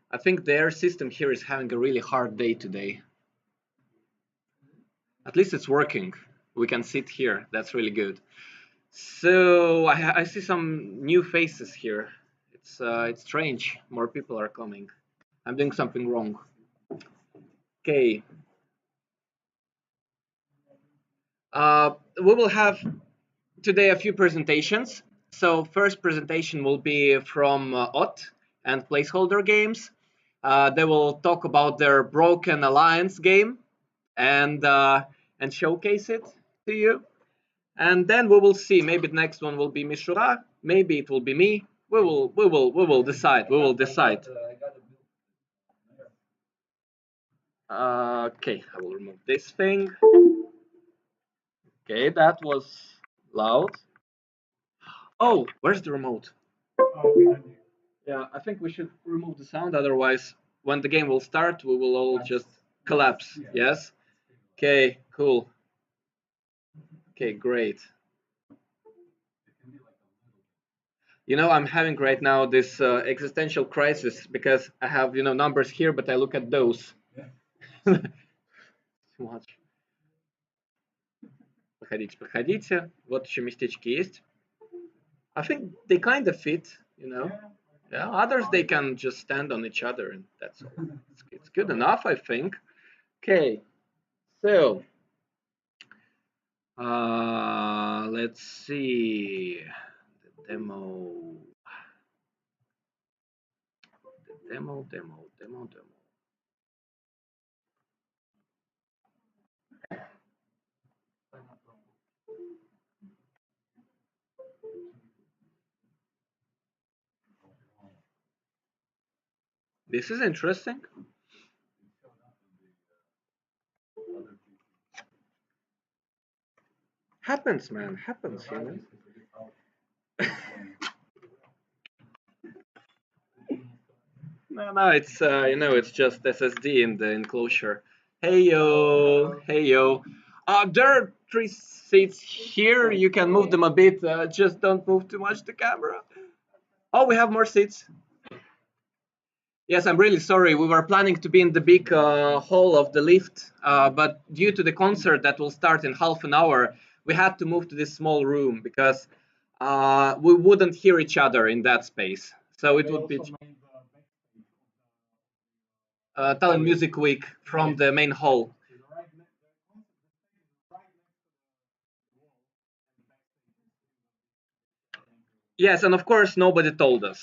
I think their system here is having a really hard day today. At least it's working. We can sit here. That's really good. So I see some new faces here. It's strange. More people are coming. I'm doing something wrong. Okay. We will have today a few presentations. So first presentation will be from OT and Placeholder Games. They will talk about their Broken Alliance game and showcase it to you. And then we will see. Maybe the next one will be Mishura. Maybe it will be me. We will decide. We will decide. Okay, I will remove this thing. Okay, that was loud. Oh, where's the remote? Yeah, I think we should remove the sound. Otherwise, when the game will start, we will all just collapse. Yes. Okay. Cool. Okay. Great. You know, I'm having right now this existential crisis because I have, you know, numbers here, but I look at those. Too much. Проходите, проходите. Вот еще местечки есть. I think they kind of fit, you know. Yeah, others they can just stand on each other and that's all. It's good enough, I think. Okay, so let's see the demo. The demo. This is interesting. Happens, man. Happens, you know. No, it's you know, it's just SSD in the enclosure. Hey yo, hey yo. There are 3 seats here. You can move them a bit. Just don't move too much the camera. Oh, we have more seats. Yes, I'm really sorry. We were planning to be in the big hall of the lift, but due to the concert that will start in half an hour, we had to move to this small room because we wouldn't hear each other in that space. So it would be Talent Music Week from the main hall. Yes, and of course nobody told us,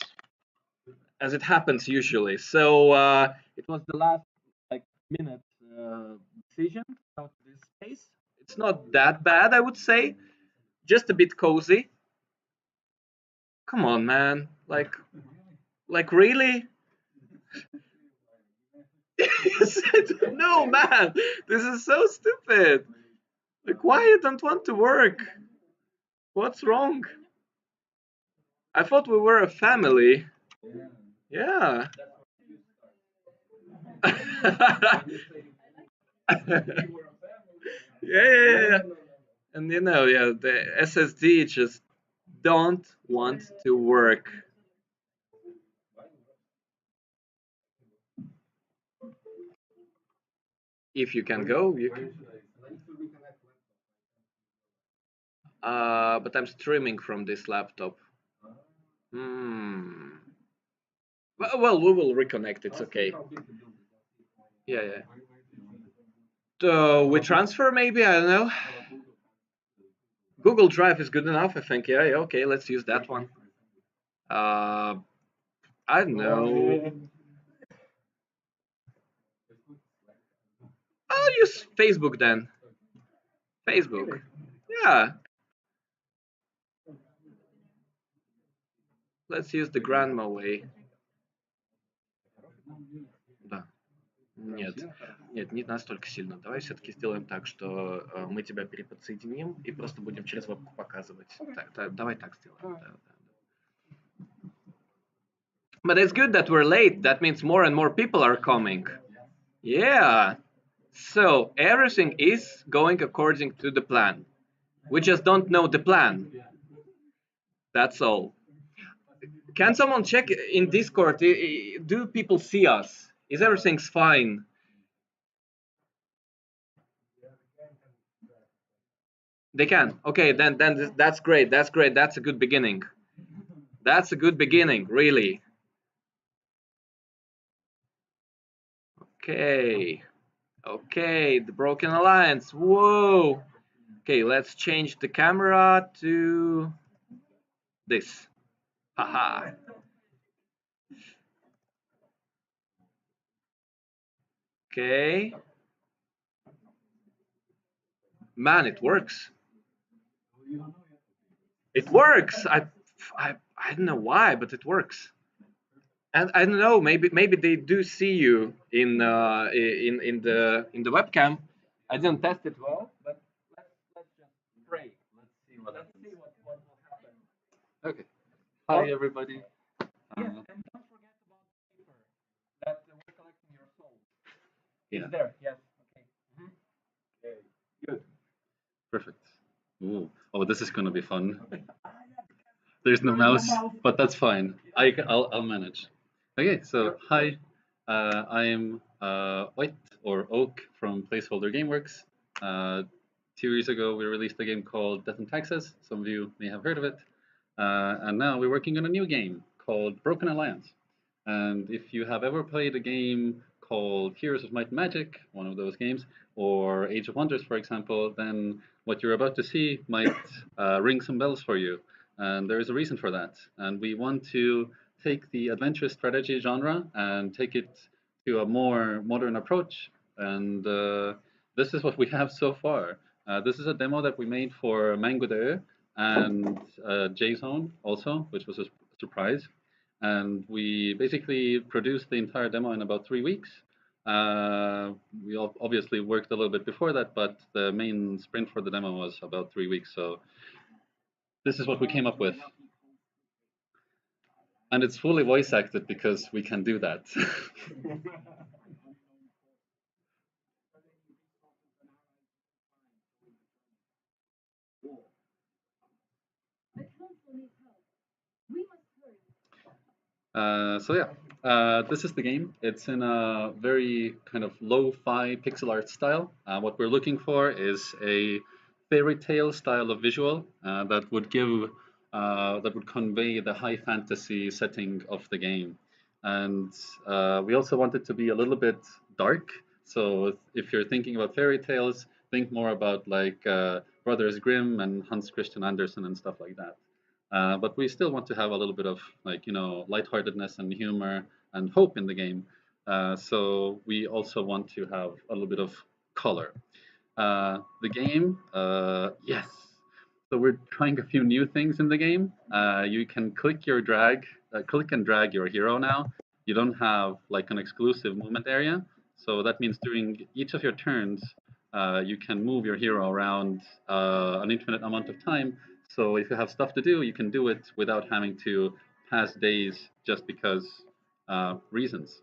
as it happens usually. So it was the last minute decision about this space. It's not that bad, I would say. Just a bit cozy. Come on, man. Like really? No, man. This is so stupid. Like, why you don't want to work? What's wrong? I thought we were a family. Yeah. Yeah. And you know, yeah, the SSD just don't want to work. If you can go, you can. But I'm streaming from this laptop. Hmm. Well, we will reconnect. It's okay. Yeah. So we transfer maybe. I don't know. Google Drive is good enough. I think. Yeah. Okay. Let's use that one. I don't know. I'll use Facebook then. Facebook. Yeah. Let's use the grandma way. Да. Нет, не настолько сильно. Давай все-таки сделаем так, что мы тебя переподсоединим и просто будем через вебку показывать. Давай так сделаем. Да. But it's good that we're late. That means more and more people are coming. Yeah. So everything is going according to the plan. We just don't know the plan. That's all. Can someone check in Discord? Do people see us? Is everything's fine? They can. Okay, then that's great. That's great. That's a good beginning. That's a good beginning, really. Okay. Okay, the Broken Alliance. Whoa. Okay, let's change the camera to this. Haha. Okay. Man, it works. It works. I don't know why, but it works. And I don't know. Maybe they do see you in the webcam. I didn't test it well, but let's just pray. Let's see what will happen. Okay. Hi everybody. Yes, and don't forget about the paper that we're collecting your soul. Yeah. It's there. Yes. Okay. Okay. Good. Perfect. Ooh. Oh, this is gonna be fun. There's no mouse, but that's fine. I'll manage. Okay, so hi, I am White or Oak from Placeholder Gameworks. 2 years ago, we released a game called Death and Taxes. Some of you may have heard of it. And now we're working on a new game called Broken Alliance. And if you have ever played a game called Heroes of Might and Magic, one of those games, or Age of Wonders, for example, then what you're about to see might ring some bells for you. And there is a reason for that. And we want to take the adventure strategy genre and take it to a more modern approach. And this is what we have so far. This is a demo that we made for Mango and JZone also, which was a surprise. And we basically produced the entire demo in about 3 weeks. We obviously worked a little bit before that, but the main sprint for the demo was about 3 weeks. So this is what we came up with. And it's fully voice acted because we can do that. So yeah, this is the game. It's in a very kind of lo-fi pixel art style. What we're looking for is a fairy tale style of visual that would convey the high fantasy setting of the game. And we also want it to be a little bit dark. So if you're thinking about fairy tales, think more about like Brothers Grimm and Hans Christian Andersen and stuff like that. But we still want to have a little bit of like lightheartedness and humor and hope in the game. So we also want to have a little bit of color. The game, yes. So we're trying a few new things in the game. You can click and drag your hero now. You don't have like an exclusive movement area. So that means during each of your turns, you can move your hero around an infinite amount of time. So if you have stuff to do, you can do it without having to pass days just because reasons.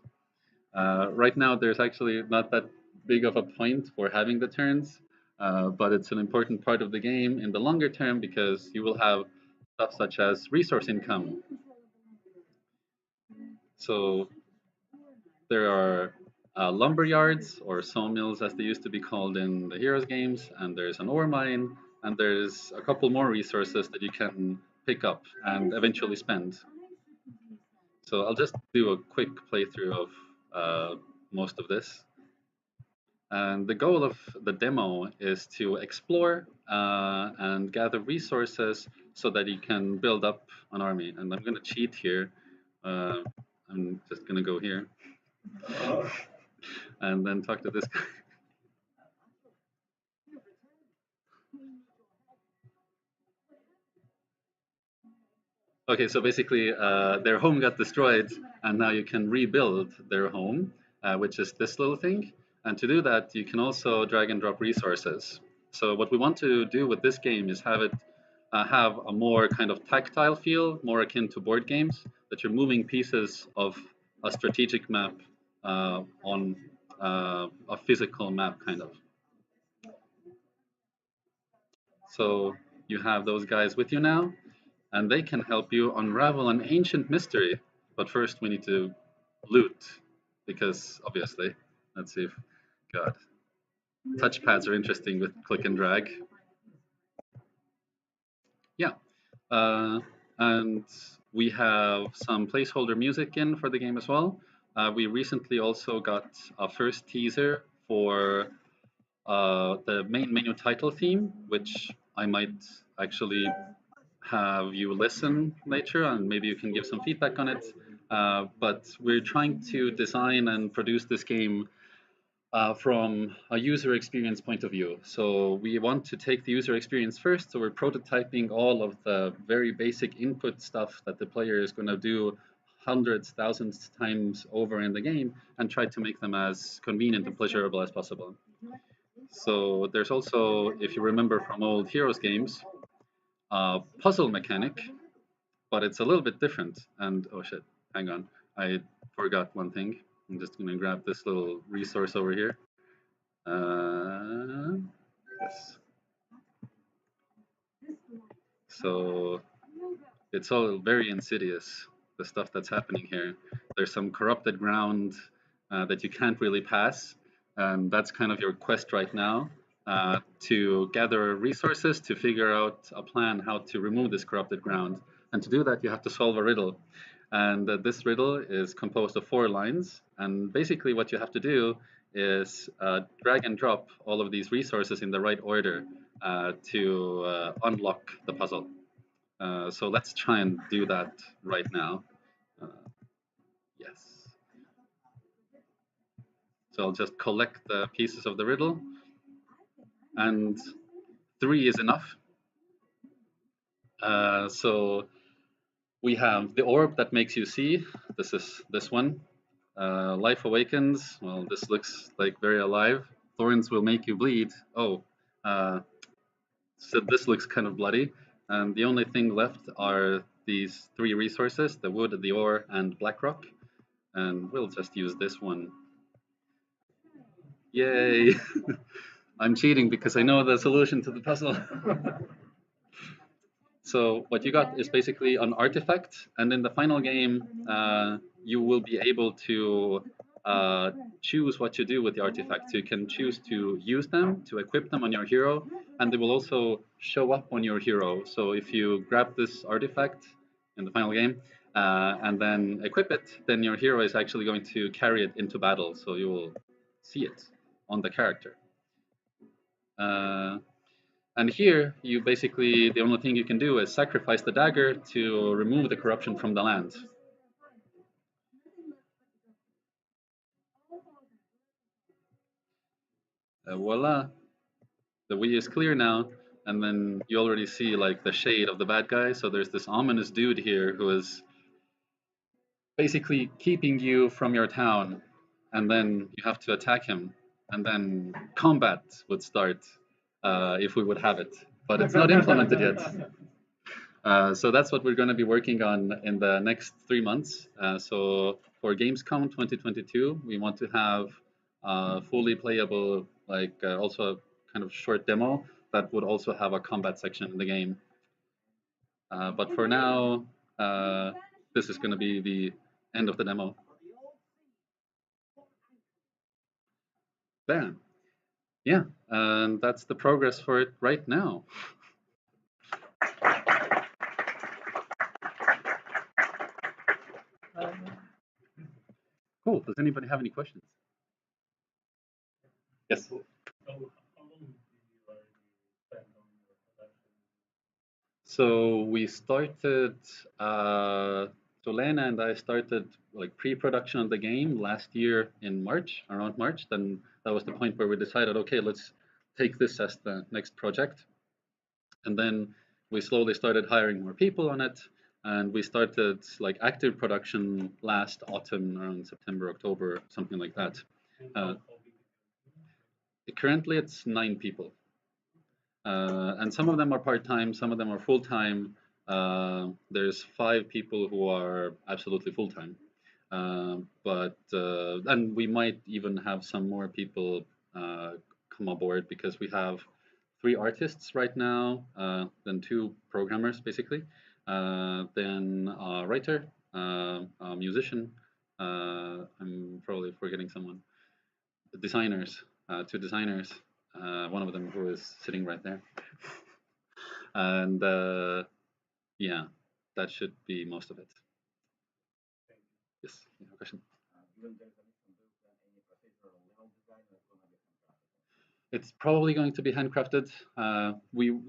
Right now, there's actually not that big of a point for having the turns, but it's an important part of the game in the longer term because you will have stuff such as resource income. So there are lumber yards or sawmills, as they used to be called in the Heroes games, and there's an ore mine, and there's a couple more resources that you can pick up and eventually spend. So I'll just do a quick playthrough of most of this. And the goal of the demo is to explore and gather resources so that you can build up an army. And I'm going to cheat here. I'm just going to go here and then talk to this guy. Okay, so basically their home got destroyed and now you can rebuild their home, which is this little thing. And to do that, you can also drag and drop resources. So what we want to do with this game is have it have a more kind of tactile feel, more akin to board games, that you're moving pieces of a strategic map on a physical map, kind of. So you have those guys with you now. and they can help you unravel an ancient mystery. But first, we need to loot, because obviously, let's see if, God, touchpads are interesting with click and drag. Yeah, and we have some placeholder music in for the game as well. We recently also got a first teaser for the main menu title theme, which I might actually have you listen later, and maybe you can give some feedback on it. But we're trying to design and produce this game from a user experience point of view. So we want to take the user experience first. So we're prototyping all of the very basic input stuff that the player is going to do hundreds, thousands times over in the game, and try to make them as convenient and pleasurable as possible. So there's also, if you remember from old Heroes games, a puzzle mechanic, but it's a little bit different. And oh shit, hang on, I forgot one thing. I'm just going to grab this little resource over here. Yes. So it's all very insidious, the stuff that's happening here. There's some corrupted ground that you can't really pass, and that's kind of your quest right now, to gather resources to figure out a plan how to remove this corrupted ground. And to do that, you have to solve a riddle. And this riddle is composed of 4 lines. And basically what you have to do is drag and drop all of these resources in the right order to unlock the puzzle. So let's try and do that right now. Yes. So I'll just collect the pieces of the riddle. And 3 is enough. So we have the orb that makes you see. This is this one. Life awakens. Well, this looks like very alive. Thorns will make you bleed. Oh, so this looks kind of bloody. And the only thing left are these 3 resources, the wood, the ore, and black rock. And we'll just use this one. Yay! I'm cheating because I know the solution to the puzzle. So what you got is basically an artifact, and in the final game, you will be able to choose what to do with the artifacts. You can choose to use them, to equip them on your hero, and they will also show up on your hero. So if you grab this artifact in the final game and then equip it, then your hero is actually going to carry it into battle. So you will see it on the character. And here, you basically, the only thing you can do is sacrifice the dagger to remove the corruption from the land. Voila, the way is clear now. And then you already see like the shade of the bad guy. So there's this ominous dude here who is basically keeping you from your town. And then you have to attack him. And then combat would start if we would have it. But it's not implemented yet. So that's what we're going to be working on in the next 3 months. So for Gamescom 2022, we want to have fully playable, like also a kind of short demo that would also have a combat section in the game. But for now, this is going to be the end of the demo. Bam. Yeah, and that's the progress for it right now. Cool. Does anybody have any questions? Yes. So we started, so Lena and I started like pre-production of the game last year in March, around March. Then that was the point where we decided, okay, let's take this as the next project. And then we slowly started hiring more people on it. And we started like active production last autumn, around September, October, something like that. Currently, it's 9 people. And some of them are part-time, some of them are full-time. There's 5 people who are absolutely full-time. And we might even have some more people come aboard because we have 3 artists right now, then 2 programmers basically. then a writer, a musician. I'm probably forgetting someone. Designers, two designers. One of them who is sitting right there. And yeah, that should be most of it. Yes, you have a question? It's probably going to be handcrafted.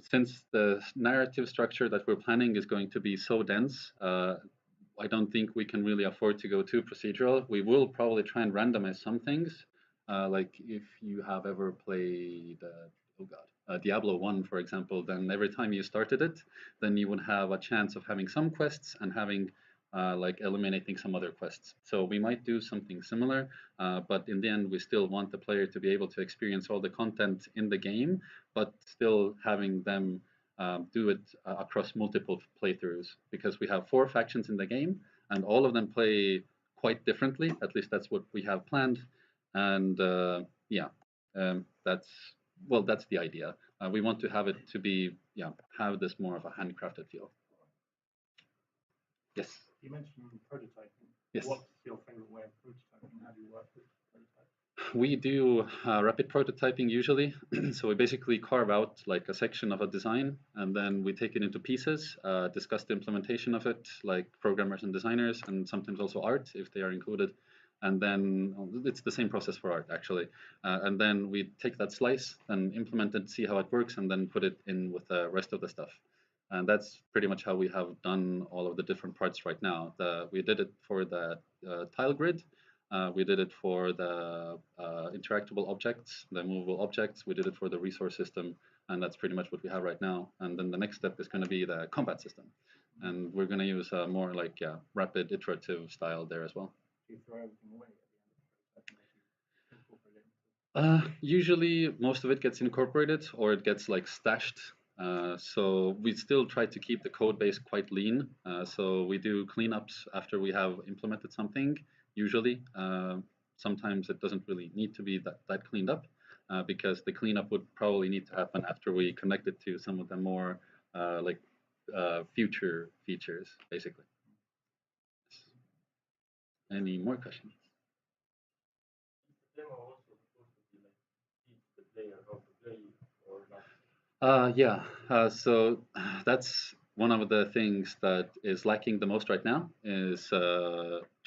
Since the narrative structure that we're planning is going to be so dense, I don't think we can really afford to go too procedural. We will probably try and randomize some things, like if you have ever played, Diablo 1, for example, then every time you started it, then you would have a chance of having some quests and having like eliminating some other quests. So we might do something similar, but in the end, we still want the player to be able to experience all the content in the game, but still having them do it across multiple playthroughs, because we have 4 factions in the game and all of them play quite differently. At least that's what we have planned. And yeah, that's the idea. We want to have it to be, have this more of a handcrafted feel. Yes. You mentioned prototyping. Yes. What's your favorite way of prototyping? How do you work with prototyping? We do rapid prototyping usually. So we basically carve out like a section of a design, and then we take it into pieces, discuss the implementation of it, like programmers and designers, and sometimes also art if they are included. And then it's the same process for art actually. And then we take that slice and implement it, see how it works, and then put it in with the rest of the stuff. And that's pretty much how we have done all of the different parts right now. We did it for the tile grid. We did it for the interactable objects, the movable objects. We did it for the resource system, and that's pretty much what we have right now. And then the next step is going to be the combat system, and we're going to use more like rapid iterative style there as well. Do you throw everything away at the end of the prototype? Usually, most of it gets incorporated or it gets like stashed. So we still try to keep the code base quite lean. So we do cleanups after we have implemented something. Usually, sometimes it doesn't really need to be that cleaned up, because the cleanup would probably need to happen after we connect it to some of the more future features, basically. Any more questions? The demo also supposed to be like teach the player how to play or not? Yeah, so that's one of the things that is lacking the most right now is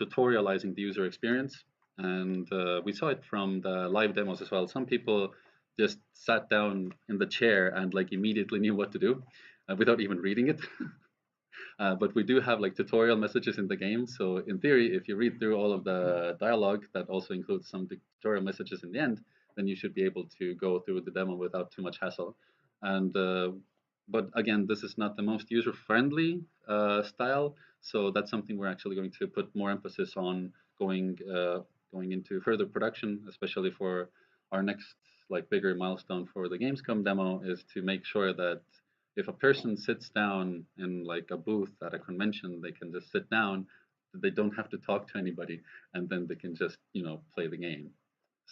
tutorializing the user experience. And we saw it from the live demos as well. Some people just sat down in the chair and like immediately knew what to do without even reading it. But we do have like tutorial messages in the game. So in theory, if you read through all of the dialogue, that also includes some tutorial messages in the end, then you should be able to go through the demo without too much hassle. And but again, this is not the most user-friendly style, so that's something we're actually going to put more emphasis on going into further production, especially for our next like bigger milestone for the Gamescom demo, is to make sure that if a person sits down in like a booth at a convention, they can just sit down, they don't have to talk to anybody, and then they can just play the game.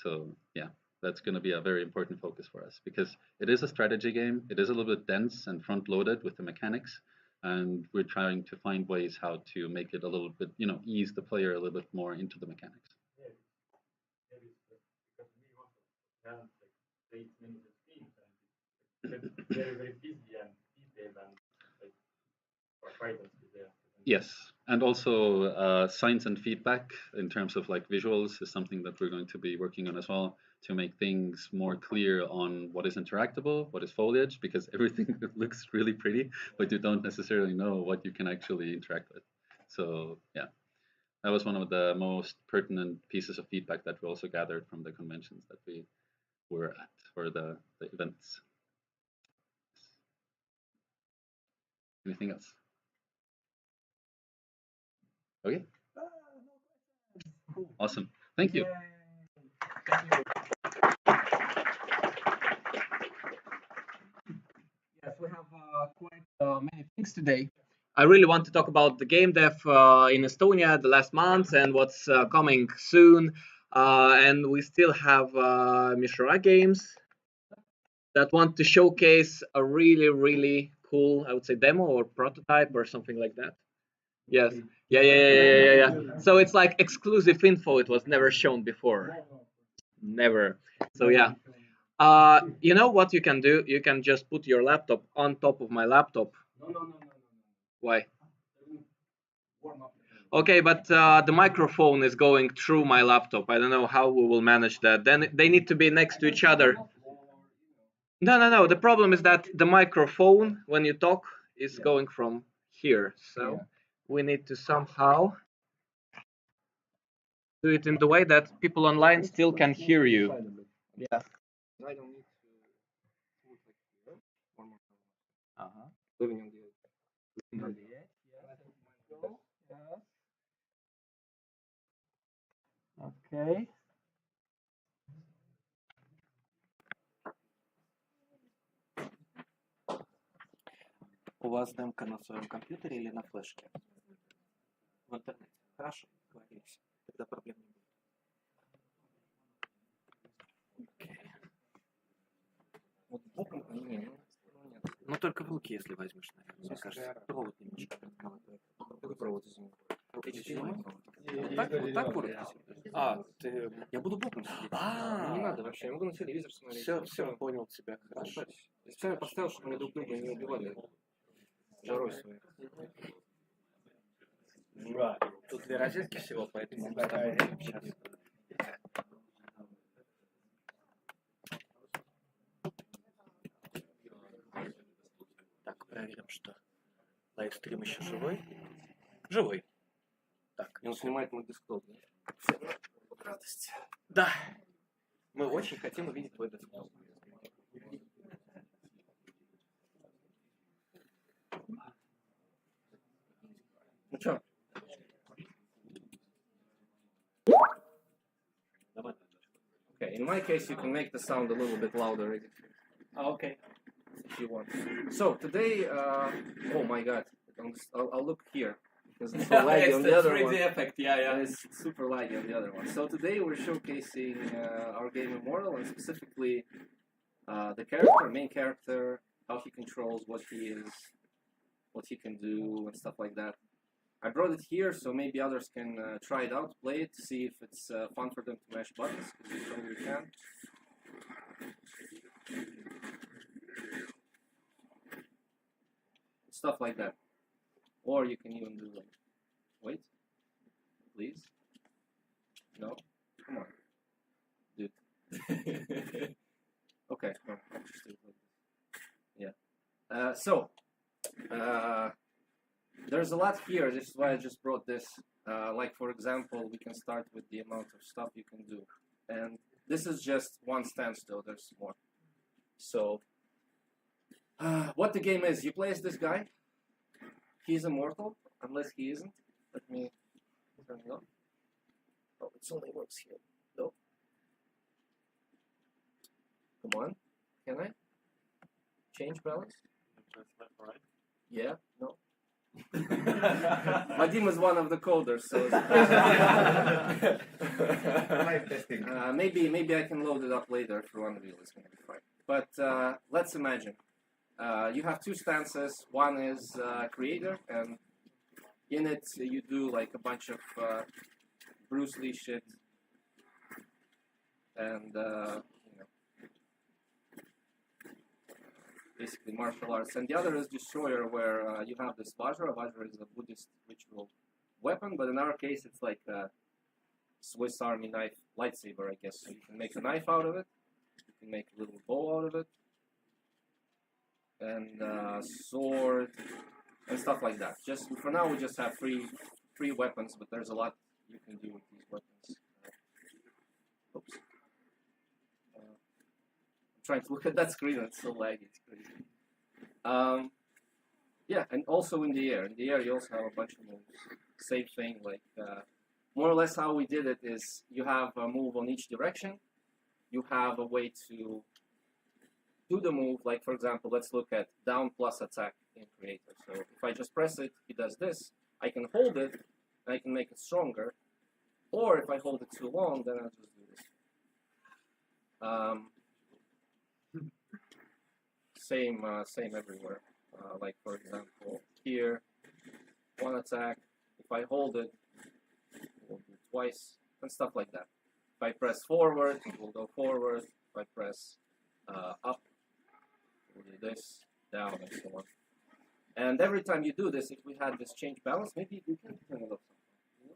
So yeah, that's going to be a very important focus for us, because it is a strategy game. It is a little bit dense and front loaded with the mechanics, and we're trying to find ways how to make it a little bit, ease the player a little bit more into the mechanics. Yeah, maybe it's because we also have like 8 minutes of teams and it's very, very busy and detailed and like vibrant there. Yes, and also signs and feedback in terms of like visuals is something that we're going to be working on as well, to make things more clear on what is interactable, what is foliage, because everything looks really pretty, but you don't necessarily know what you can actually interact with. So yeah, that was one of the most pertinent pieces of feedback that we also gathered from the conventions that we were at, or the events. Anything else? Okay. Awesome. Thank you. Thank you. Yes, we have quite many things today. I really want to talk about the game dev in Estonia the last month and what's coming soon. And we still have Mishra Games that want to showcase a really, really cool, I would say, demo or prototype or something like that. Yes. Yeah. So it's like exclusive info. It was never shown before. Never. So yeah. You know what you can do? You can just put your laptop on top of my laptop. No. Why? Okay, but the microphone is going through my laptop. I don't know how we will manage that. Then they need to be next to each other. No. The problem is that the microphone, when you talk, is going from here. So we need to somehow do it in the way that people online still can hear you. Yeah. Living on the edge. Okay. У вас демка на своем компьютере или на флешке? В интернете. Хорошо, договорились. Тогда проблем не будет. Окей. Вот боком, нет. Ну только в руки, если возьмешь, наверное. Мне кажется, провод немножко придумал. Какой провод, извини? Вот так коротко? Ты... Я буду боком сидеть. Не надо вообще, я могу на телевизор смотреть. Все, понял тебя. Хорошо. Я специально поставил, чтобы мы друг друга не убивали жарой своей. Тут 2 розетки всего, поэтому мы с тобой будем общаться. Так, проверим, что лайвстрим еще живой. Живой. Так. И он снимает мой десктоп. Радость. Да. Мы очень хотим увидеть твой десктоп. Ну что? Okay, in my case you can make the sound a little bit louder Okay. if you want. So today, oh my god, I'll look here because it's so laggy on the other one. Effect, yeah. It's super laggy on the other one. So today we're showcasing our game Immortal and specifically the character, main character, how he controls, what he is, what he can do, and stuff like that. I brought it here so maybe others can try it out, play it, see if it's fun for them to mash buttons, because you probably can. Stuff like that. Or you can even do like, wait, please. No? Come on. Dude. Okay, no, I'll just do it like this. Yeah. There's a lot here, this is why I just brought this. Like for example, we can start with the amount of stuff you can do. And this is just one standstill, there's more. So, what the game is, you play as this guy. He's immortal, unless he isn't. Let me turn it on. Oh, it only works here. No. Come on, can I? Change balance? Right. Yeah, no. Vadim is one of the coders, so maybe I can load it up later through Unreal. It's gonna be fine. But let's imagine you have 2 stances. One is creator, and in it you do like a bunch of Bruce Lee shit, and basically martial arts, and the other is Destroyer, where you have this Vajra. Vajra is a Buddhist ritual weapon, but in our case it's like a Swiss Army knife lightsaber, I guess. So you can make a knife out of it, you can make a little bow out of it, and sword, and stuff like that. Just for now we just have three weapons, but there's a lot you can do with these weapons. Oops. Trying to look at that screen, it's so laggy, it's crazy. Yeah, and also in the air. In the air you also have a bunch of moves. Same thing, like more or less how we did it is you have a move on each direction. You have a way to do the move, like for example, let's look at down plus attack in Creator. So if I just press it, it does this. I can hold it, and I can make it stronger. Or if I hold it too long, then I'll just do this. Same everywhere. like for example, here, one attack. If I hold it, it will do twice, and stuff like that. If I press forward, it will go forward. If I press up, it will do this, down, and so on. And every time you do this, if we had this change balance, maybe we can turn it off.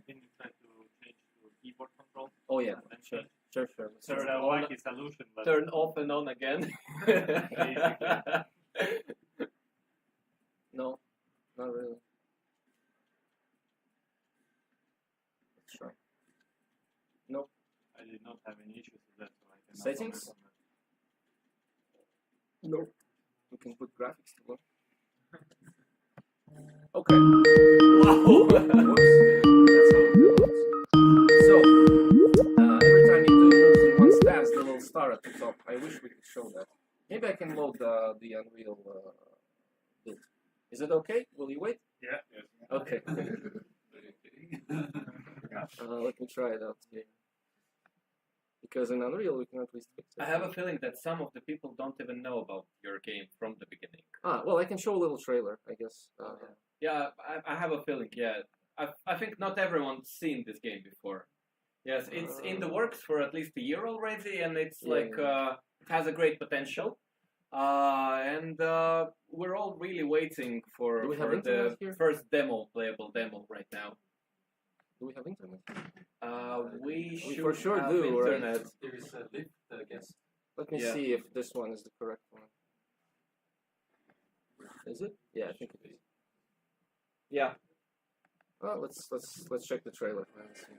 Can you try to change to keyboard control? Oh yeah, And sure, change? sure. It's a wacky solution, but Turn off and on again. No, not really. Let's try. Nope. I did not have any issues with that, so I can. Settings? Nope. We can put graphics to work. Okay. Wow. Whoops. That's how it goes. So, every time you do moves in one stance, the little star at the top. I wish we could show that. Maybe I can load the Unreal build. Is it okay? Will you wait? Yeah. Okay. Let me try it out here. Because in Unreal we can at least fix it. I have a feeling that some of the people don't even know about your game from the beginning. Well, I can show a little trailer, I guess. Yeah, I have a feeling, yeah. I think not everyone's seen this game before. Yes, it's in the works for at least a year already, and it's it has a great potential. And we're all really waiting for the first playable demo right now. Do we have internet? We should for sure have do, internet. right? There is a lift, I guess. Let me see if this one is the correct one. Is it? Yeah, I think it is. Yeah. Well, let's check the trailer. Let's see.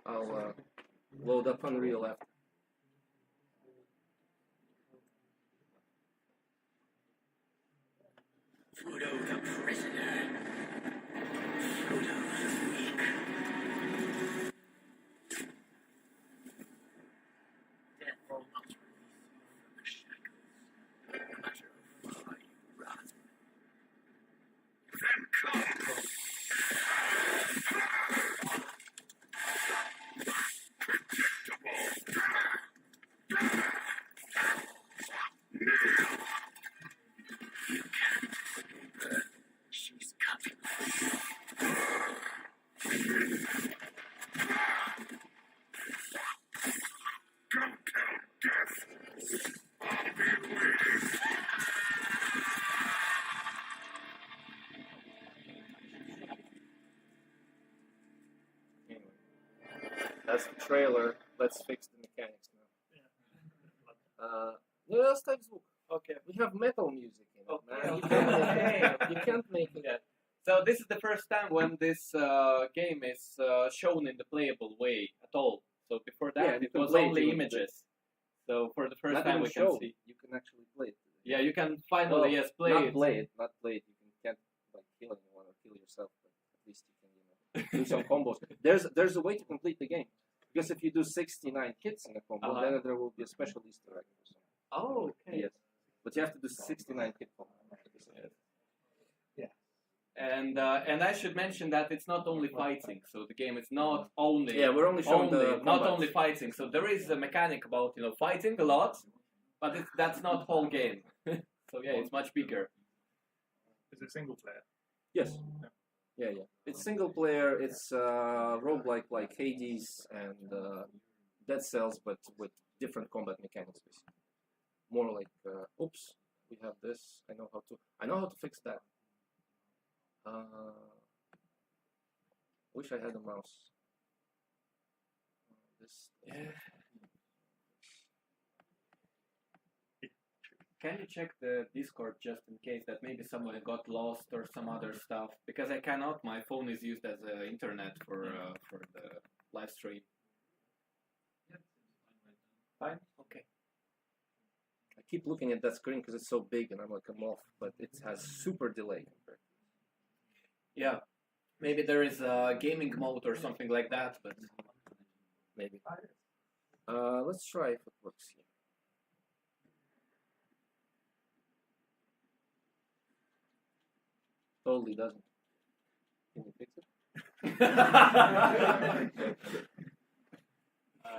I'll load up Unreal after. Fudo the prisoner. Fudo the weak. Death will not release you from the shackles, no matter how far you run. Then come. She's coming. Come tell death. I'll be waiting. Anyway, that's the trailer. Let's fix the mechanics now. Let's take звук. Okay. We have metal music in it, Okay. man. You can't make it. Yeah. So this is the first time when this game is shown in the playable way at all. So before that, it was only images. So for the first time, we can see. You can actually play it. Yeah, you can finally play not it. Not play it. You can't like kill anyone or kill yourself, but at least you can do some combos. There's a way to complete the game, because if you do 69 hits in a combo, then there will be a special Easter egg or something. Oh, okay. Yes, but you have to do 69 hit combo. And I should mention that it's not only fighting. So the game is not only we're only showing the not combat. only fighting. So there is a mechanic about fighting a lot, but that's not whole game. So yeah, it's much bigger. Is it single player? Yes. Yeah. It's single player. It's roguelike like Hades and Dead Cells, but with different combat mechanics. Basically. More like, oops, we have this. I know how to fix that. Wish I had a mouse. Can you check the Discord just in case that maybe someone got lost or some other stuff? Because I cannot. My phone is used as internet for the live stream. Fine. Okay. I keep looking at that screen because it's so big, and I'm like, I'm off. But it has super delay. Yeah. Maybe there is a gaming mode or something like that, but maybe. Let's try if it works here. Totally doesn't. Can you fix it?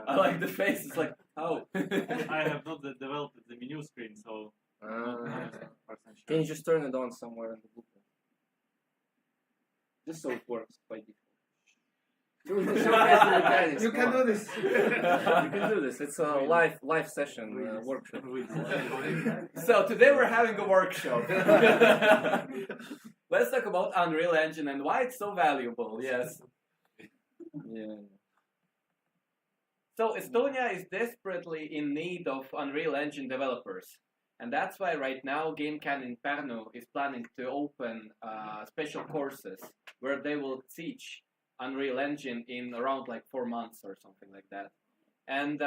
I like the face. It's like, oh. I have not developed the menu screen, so I'm not 100% Can you just turn it on somewhere in the blueprint? Just so it works by default. You can do this. You can do this. It's a live session workshop. So today we're having a workshop. Let's talk about Unreal Engine and why it's so valuable. Yes. Yeah. So Estonia is desperately in need of Unreal Engine developers. And that's why right now GameCAN in Pärnu is planning to open special courses where they will teach Unreal Engine in around like 4 months or something like that. And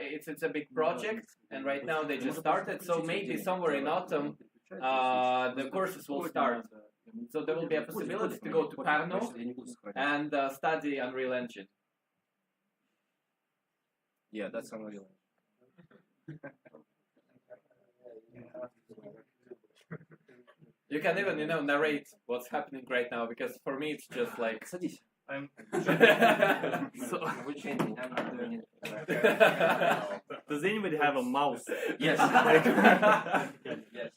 it's a big project, and right now they just started, so maybe somewhere in autumn the courses will start. So there will be a possibility to go to Pärnu and study Unreal Engine. Yeah, that's Unreal. You can even, narrate what's happening right now, because for me it's just like... I'm We're changing. I'm not doing it. Does anybody have a mouse? Yes.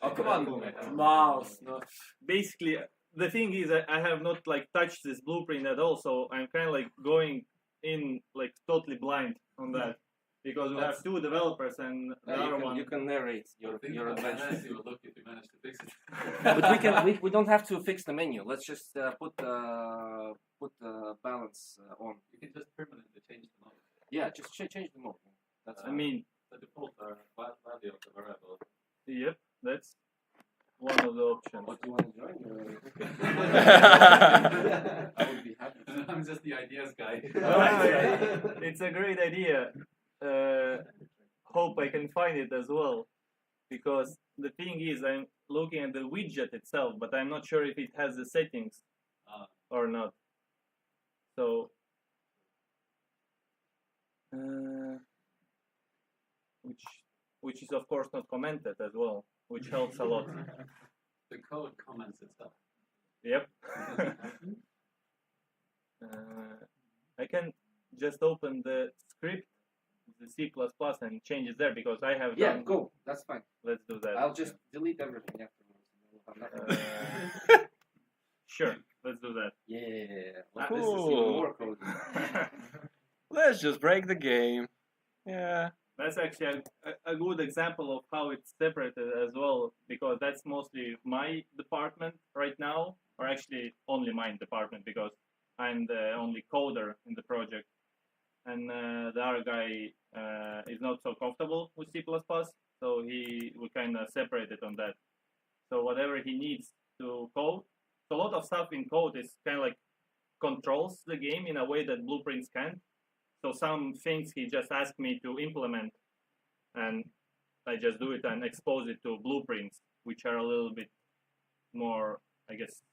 Oh, come on, mouse. No. Basically, the thing is that I have not like touched this blueprint at all, so I'm kind of like going in like totally blind on that because we have two developers and the other one. You can narrate your adventure. You will look if you manage to fix it. But we don't have to fix the menu. Let's just put balance on. You can just permanently change the mode. Yeah, just change the mode. That's I mean, The default value of the variable. yep, that's one of the options. what do you want to join? I would be happy. I'm just the ideas guy. It's a great idea. Hope I can find it as well, because the thing is I'm looking at the widget itself, but I'm not sure if it has the settings or not. So which is of course not commented as well, which helps a lot. The code comments itself. Yep. I can just open the script, the C++, and change it there because I have Yeah, done. go. That's fine. Let's do that. I'll just delete everything afterwards. Sure, let's do that. Yeah. Cool. This is even more code. Let's just break the game. Yeah. That's actually a good example of how it's separated as well, because that's mostly my department right now, or actually only my department because I'm the only coder in the project. And the other guy is not so comfortable with C++, so we kind of separated on that. So whatever he needs to code, so a lot of stuff in code is kind of like controls the game in a way that blueprints can't. So some things he just asked me to implement, and I just do it and expose it to blueprints, which are a little bit more, I guess,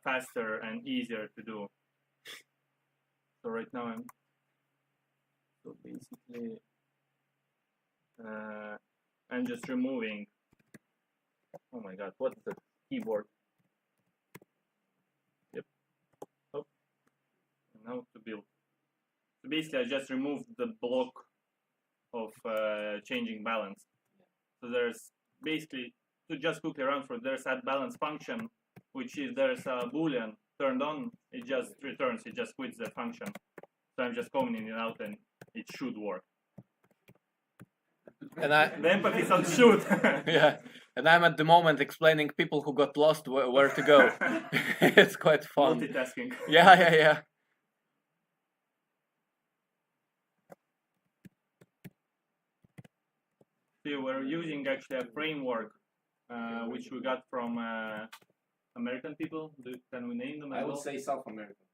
faster and easier to do. So right now so basically I'm just removing. Oh my God, what's the keyboard? Yep. Oh. And now to build. So basically, I just removed the block of changing balance. So there's basically, to just quickly run through, there's add balance function, which is there's a boolean turned on, it just returns, it just quits the function. So I'm just commenting it out and it should work. And The empathy is on shoot. yeah, and I'm at the moment explaining people who got lost where to go. It's quite fun. Multitasking. Yeah. See, we're using actually a framework which we got from American people. Can we name them as I would well? say South American.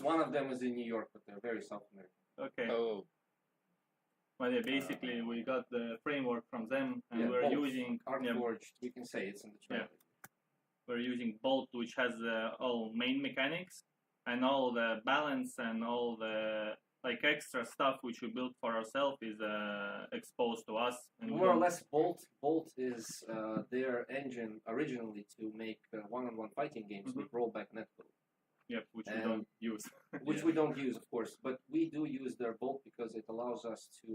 One of them is in New York, but they're very South American. Okay. Oh. Well, yeah, basically we got the framework from them, and we're Bolt, using Artforged. We can say it's in the trailer. we're using Bolt, which has all main mechanics and all the balance and all the like extra stuff which we built for ourselves is exposed to us. And we More or don't- less, Bolt is their engine originally to make one-on-one fighting games with rollback netcode, Yep, which we and- don't use. which we don't use, of course, but we do use their Bolt because it allows us to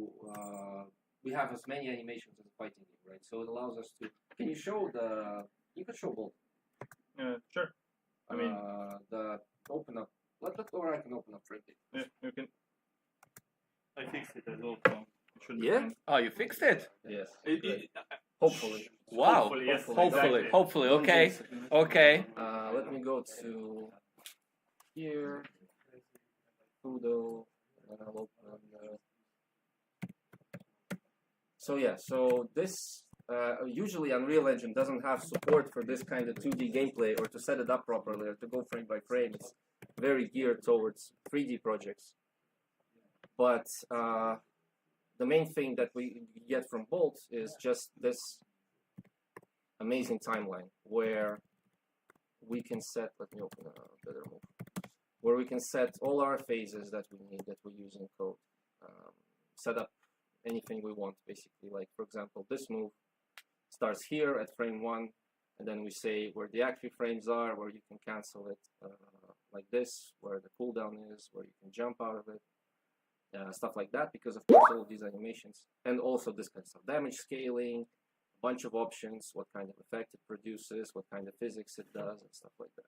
we have as many animations as a fighting game, right? So it allows us to. Can you show the? You can show both. Sure. I mean, the open up. Or I can open up Freddy. yeah, you can. I fixed it as well. So it should be Yeah? fine. Oh, you fixed it? Yes. Hopefully. Wow. Hopefully, yes. Hopefully, Exactly. hopefully. Okay. Okay. Let me go to here. Sudo. And I'll open. So yeah. So this. Usually Unreal Engine doesn't have support for this kind of 2D gameplay or to set it up properly or to go frame by frame. It's very geared towards 3D projects. But the main thing that we get from Bolt is just this amazing timeline where we can set, let me open a better move, where we can set all our phases that we need, that we use in code. Set up anything we want, basically. Like, for example, this move starts here at frame 1, and then we say where the active frames are, where you can cancel it, like this, where the cooldown is, where you can jump out of it, stuff like that, because of course all of these animations, and also this kind of stuff, damage scaling, a bunch of options, what kind of effect it produces, what kind of physics it does, and stuff like that.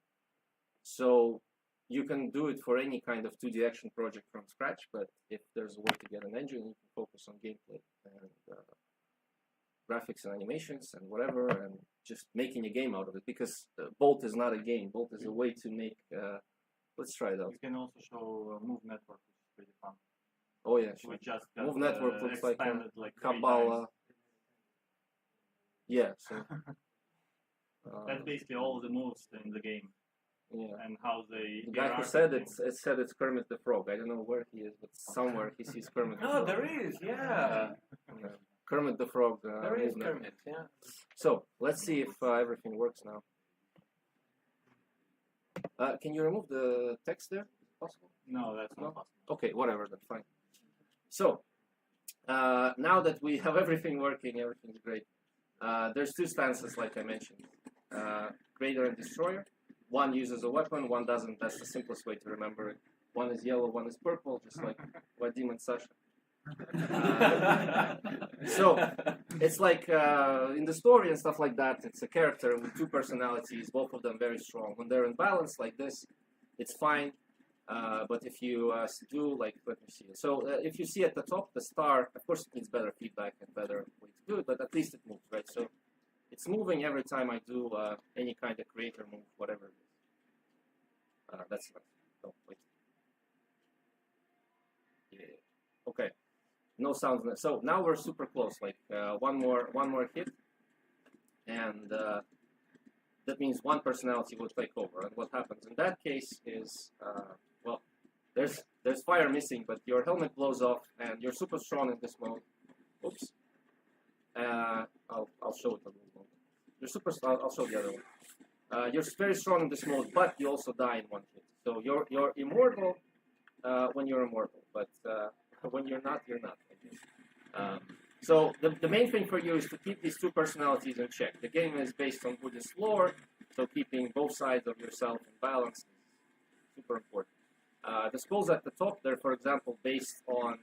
So you can do it for any kind of 2D action project from scratch, but if there's a way to get an engine, you can focus on gameplay and graphics and animations and whatever, and just making a game out of it, because Bolt is not a game. Bolt is a way to make, let's try it out. You can also show Move Network, which is pretty fun. Oh yeah, sure. We just got, Move Network looks like expanded like 3 Kabbalah. times. Yeah, so. That's basically all the moves in the game Yeah. and how they. The guy who said it's Kermit the Frog. I don't know where he is, but somewhere he sees Kermit the No, Frog. there is, yeah. Yeah. Kermit the Frog. There is movement. Kermit, yeah. So let's see if everything works now. Can you remove the text there? Possible? No, that's No? not possible. Okay, whatever, then fine. So now that we have everything working, everything's great. There's 2 stances, like I mentioned. Creator and Destroyer. One uses a weapon, one doesn't. That's the simplest way to remember it. One is yellow, one is purple, just like Vadim and Sasha. So it's like in the story and stuff like that, it's a character with 2 personalities, both of them very strong. When they're in balance like this, it's fine. But if you do, like, let me see. So if you see at the top, the star, of course it needs better feedback and better way to do it, but at least it moves, right? So it's moving every time I do any kind of creator move, whatever it is. That's not, oh, wait. Yeah, okay. No sounds. So now we're super close. Like one more hit, and that means one personality will take over. And what happens in that case is, well, there's fire missing, but your helmet blows off, and you're super strong in this mode. Oops. I'll show it a little more. You're super. I'll show the other one. You're very strong in this mode, but you also die in one hit. So you're immortal when you're immortal, but when you're not, you're not. So the main thing for you is to keep these 2 personalities in check. The game is based on Buddhist lore, so keeping both sides of yourself in balance is super important. The skulls at the top, they're, for example, based on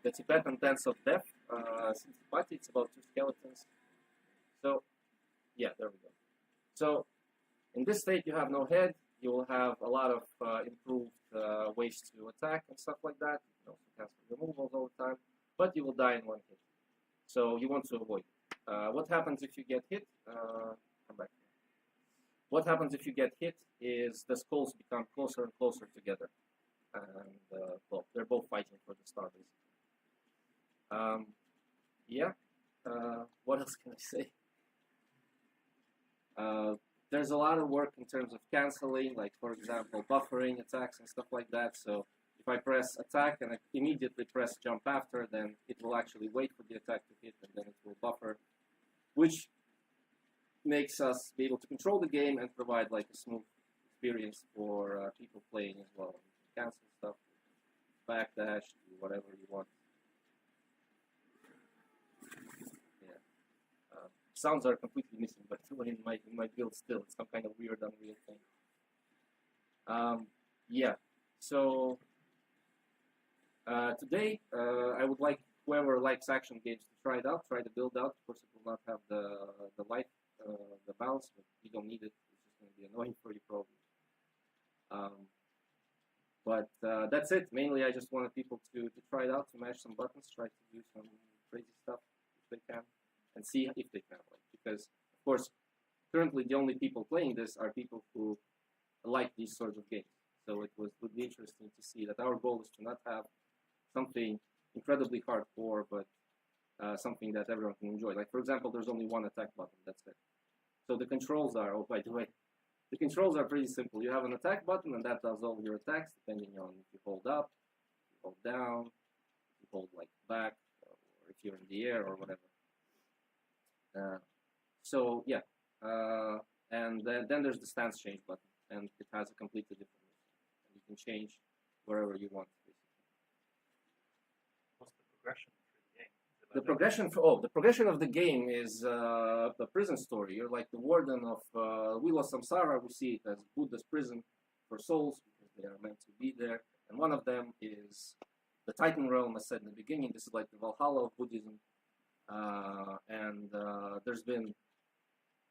the Tibetan dance of death. It's about 2 skeletons. So, yeah, there we go. So, in this state, you have no head. You will have a lot of improved ways to attack and stuff like that. You also cancel removals all the time, but you will die in one hit. So you want to avoid it. What happens if you get hit? Come back. What happens if you get hit is the skulls become closer and closer together, and well, they're both fighting for the star, basically. Yeah. What else can I say? There's a lot of work in terms of canceling, like, for example, buffering attacks and stuff like that. So if I press attack and I immediately press jump after, then it will actually wait for the attack to hit, and then it will buffer, which makes us be able to control the game and provide like a smooth experience for people playing as well. You can cancel stuff, backdash, do whatever you want. Sounds are completely missing, but in my build still, it's some kind of weird Unreal thing. Yeah, so today I would like whoever likes action games to try it out, try to build out. Of course, it will not have the life, the balance, but you don't need it. It's just going to be annoying for you probably. But that's it. Mainly, I just wanted people to try it out, to mash some buttons, try to do some crazy stuff if they can, and see if they can. Because, of course, currently the only people playing this are people who like these sorts of games. So it would be interesting to see that our goal is to not have something incredibly hardcore, but something that everyone can enjoy. Like, for example, there's only one attack button. That's it. So the controls are, oh, by the way, the controls are pretty simple. You have an attack button, and that does all your attacks, depending on if you hold up, you hold down, you hold like back, or if you're in the air or whatever. So yeah, and then there's the stance change button, and it has a completely different move. You can change wherever you want. What's the progression through the game? The progression of the game is the prison story. You're like the warden of Wheel of Samsara. We see it as Buddha's prison for souls because they are meant to be there. And one of them is the Titan realm, as said in the beginning. This is like the Valhalla of Buddhism. And there's been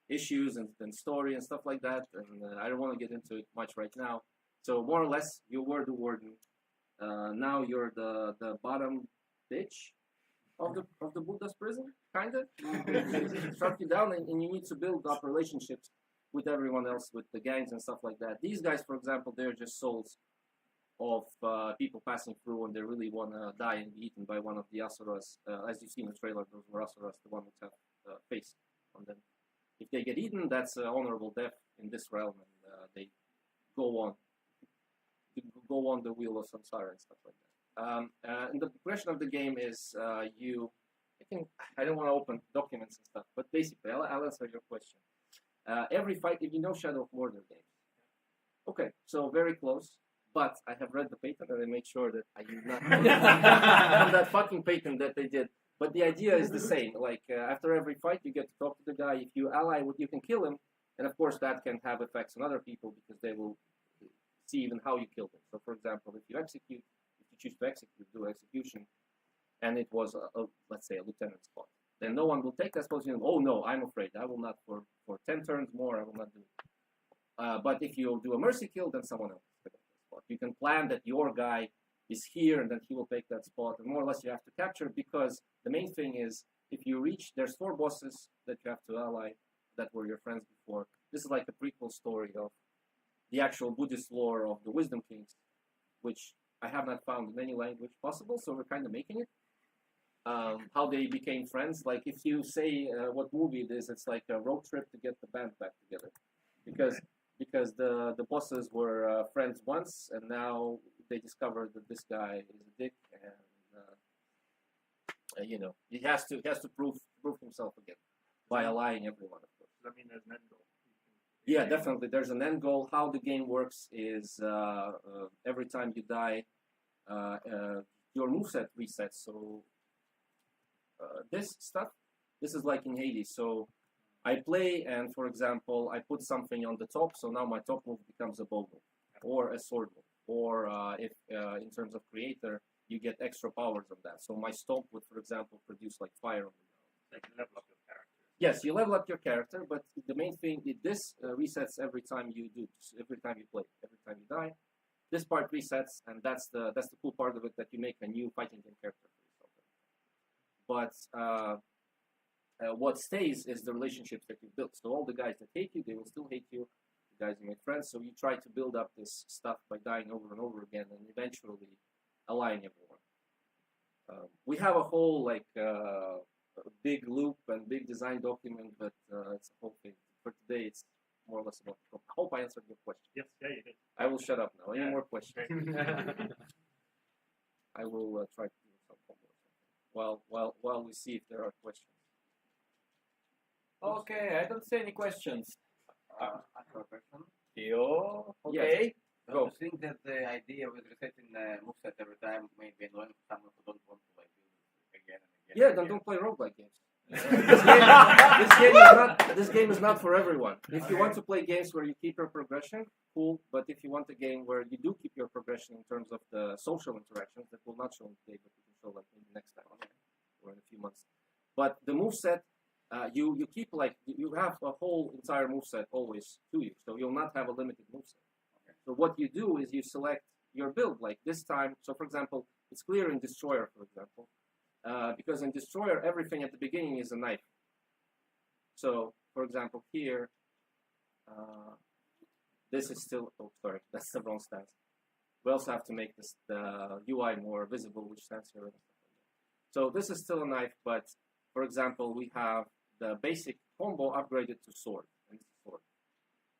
issues and story and stuff like that. And I don't want to get into it much right now. So more or less, you were the warden. Now you're the bottom bitch of the Buddha's prison, kind of. Shut you down, and you need to build up relationships with everyone else, with the gangs and stuff like that. These guys, for example, they're just souls of people passing through, and they really want to die and be eaten by one of the asuras. As you see in the trailer, those were asuras, the one with have face on them. If they get eaten, that's an honorable death in this realm, and they go on the wheel of samsara and stuff like that. And the progression of the game is I don't want to open documents and stuff, but basically, I'll answer your question. Every fight, if you know Shadow of Mordor games, okay, so very close. But I have read the patent and I made sure that I did not on that fucking patent that they did. But the idea is the same. Like after every fight, you get to talk to the guy. If you ally with, you can kill him, and of course that can have effects on other people because they will see even how you killed him. So, for example, if you choose to execute, do execution, and it was let's say a lieutenant spot, then no one will take that spot. Oh no, I'm afraid I will not for 10 turns more. I will not do it. But if you do a mercy kill, then someone else will take that spot. You can plan that your guy is here and then he will take that spot, and more or less you have to capture, because the main thing is if you reach, there's 4 bosses that you have to ally that were your friends before. This is like a prequel story of the actual Buddhist lore of the Wisdom Kings, which I have not found in any language possible, so we're kind of making it. How they became friends, like if you say what movie it is, it's like a road trip to get the band back together, because the bosses were friends once, and now they discovered that this guy is a dick, and you know, he has to prove himself again by allying everyone, of course. Does that mean there's an end goal? Yeah, definitely. There's an end goal. How the game works is every time you die, your moveset resets. So this is like in Hades. So I play, and for example, I put something on the top. So now my top move becomes a bow move or a sword move. Or if in terms of creator, you get extra powers on that. So my stomp would, for example, produce like fire on the ground. Like level up your character. Yes, you level up your character, but the main thing is this resets every time you do, every time you play, every time you die. This part resets, and that's the cool part of it, that you make a new fighting game character for yourself. But what stays is the relationships that you built. So all the guys that hate you, they will still hate you. The guys you make friends. So you try to build up this stuff by dying over and over again, and eventually allying everyone. We have a whole like big loop and big design document, but it's a whole thing. For today, it's more or less about. I hope I answered your question. Yes, yeah, you did. I will shut up now. Any more questions? Great. I will try to do some homework while we see if there are questions. Okay, I don't see any questions. I have a question. Yo, okay. Don't you think that the idea with resetting the moveset every time may be annoying for someone who don't want to like do it again and again? Yeah, then don't play roguelike games. This game is not for everyone. If you want to play games where you keep your progression, cool. But if you want a game where you do keep your progression in terms of the social interactions, that will not show today, but you can show like maybe next time. or in a few months. But the moveset, you keep like, you have a whole entire moveset always to you, so you'll not have a limited moveset. Okay. So what you do is you select your build, like this time, so for example, it's clear in Destroyer, for example, because in Destroyer, everything at the beginning is a knife. So, for example, here, this is still, oh, sorry, that's the wrong stance. We also have to make this, the UI more visible, which stands here. So this is still a knife, but for example, we have the basic combo upgraded to sword, and it's a sword.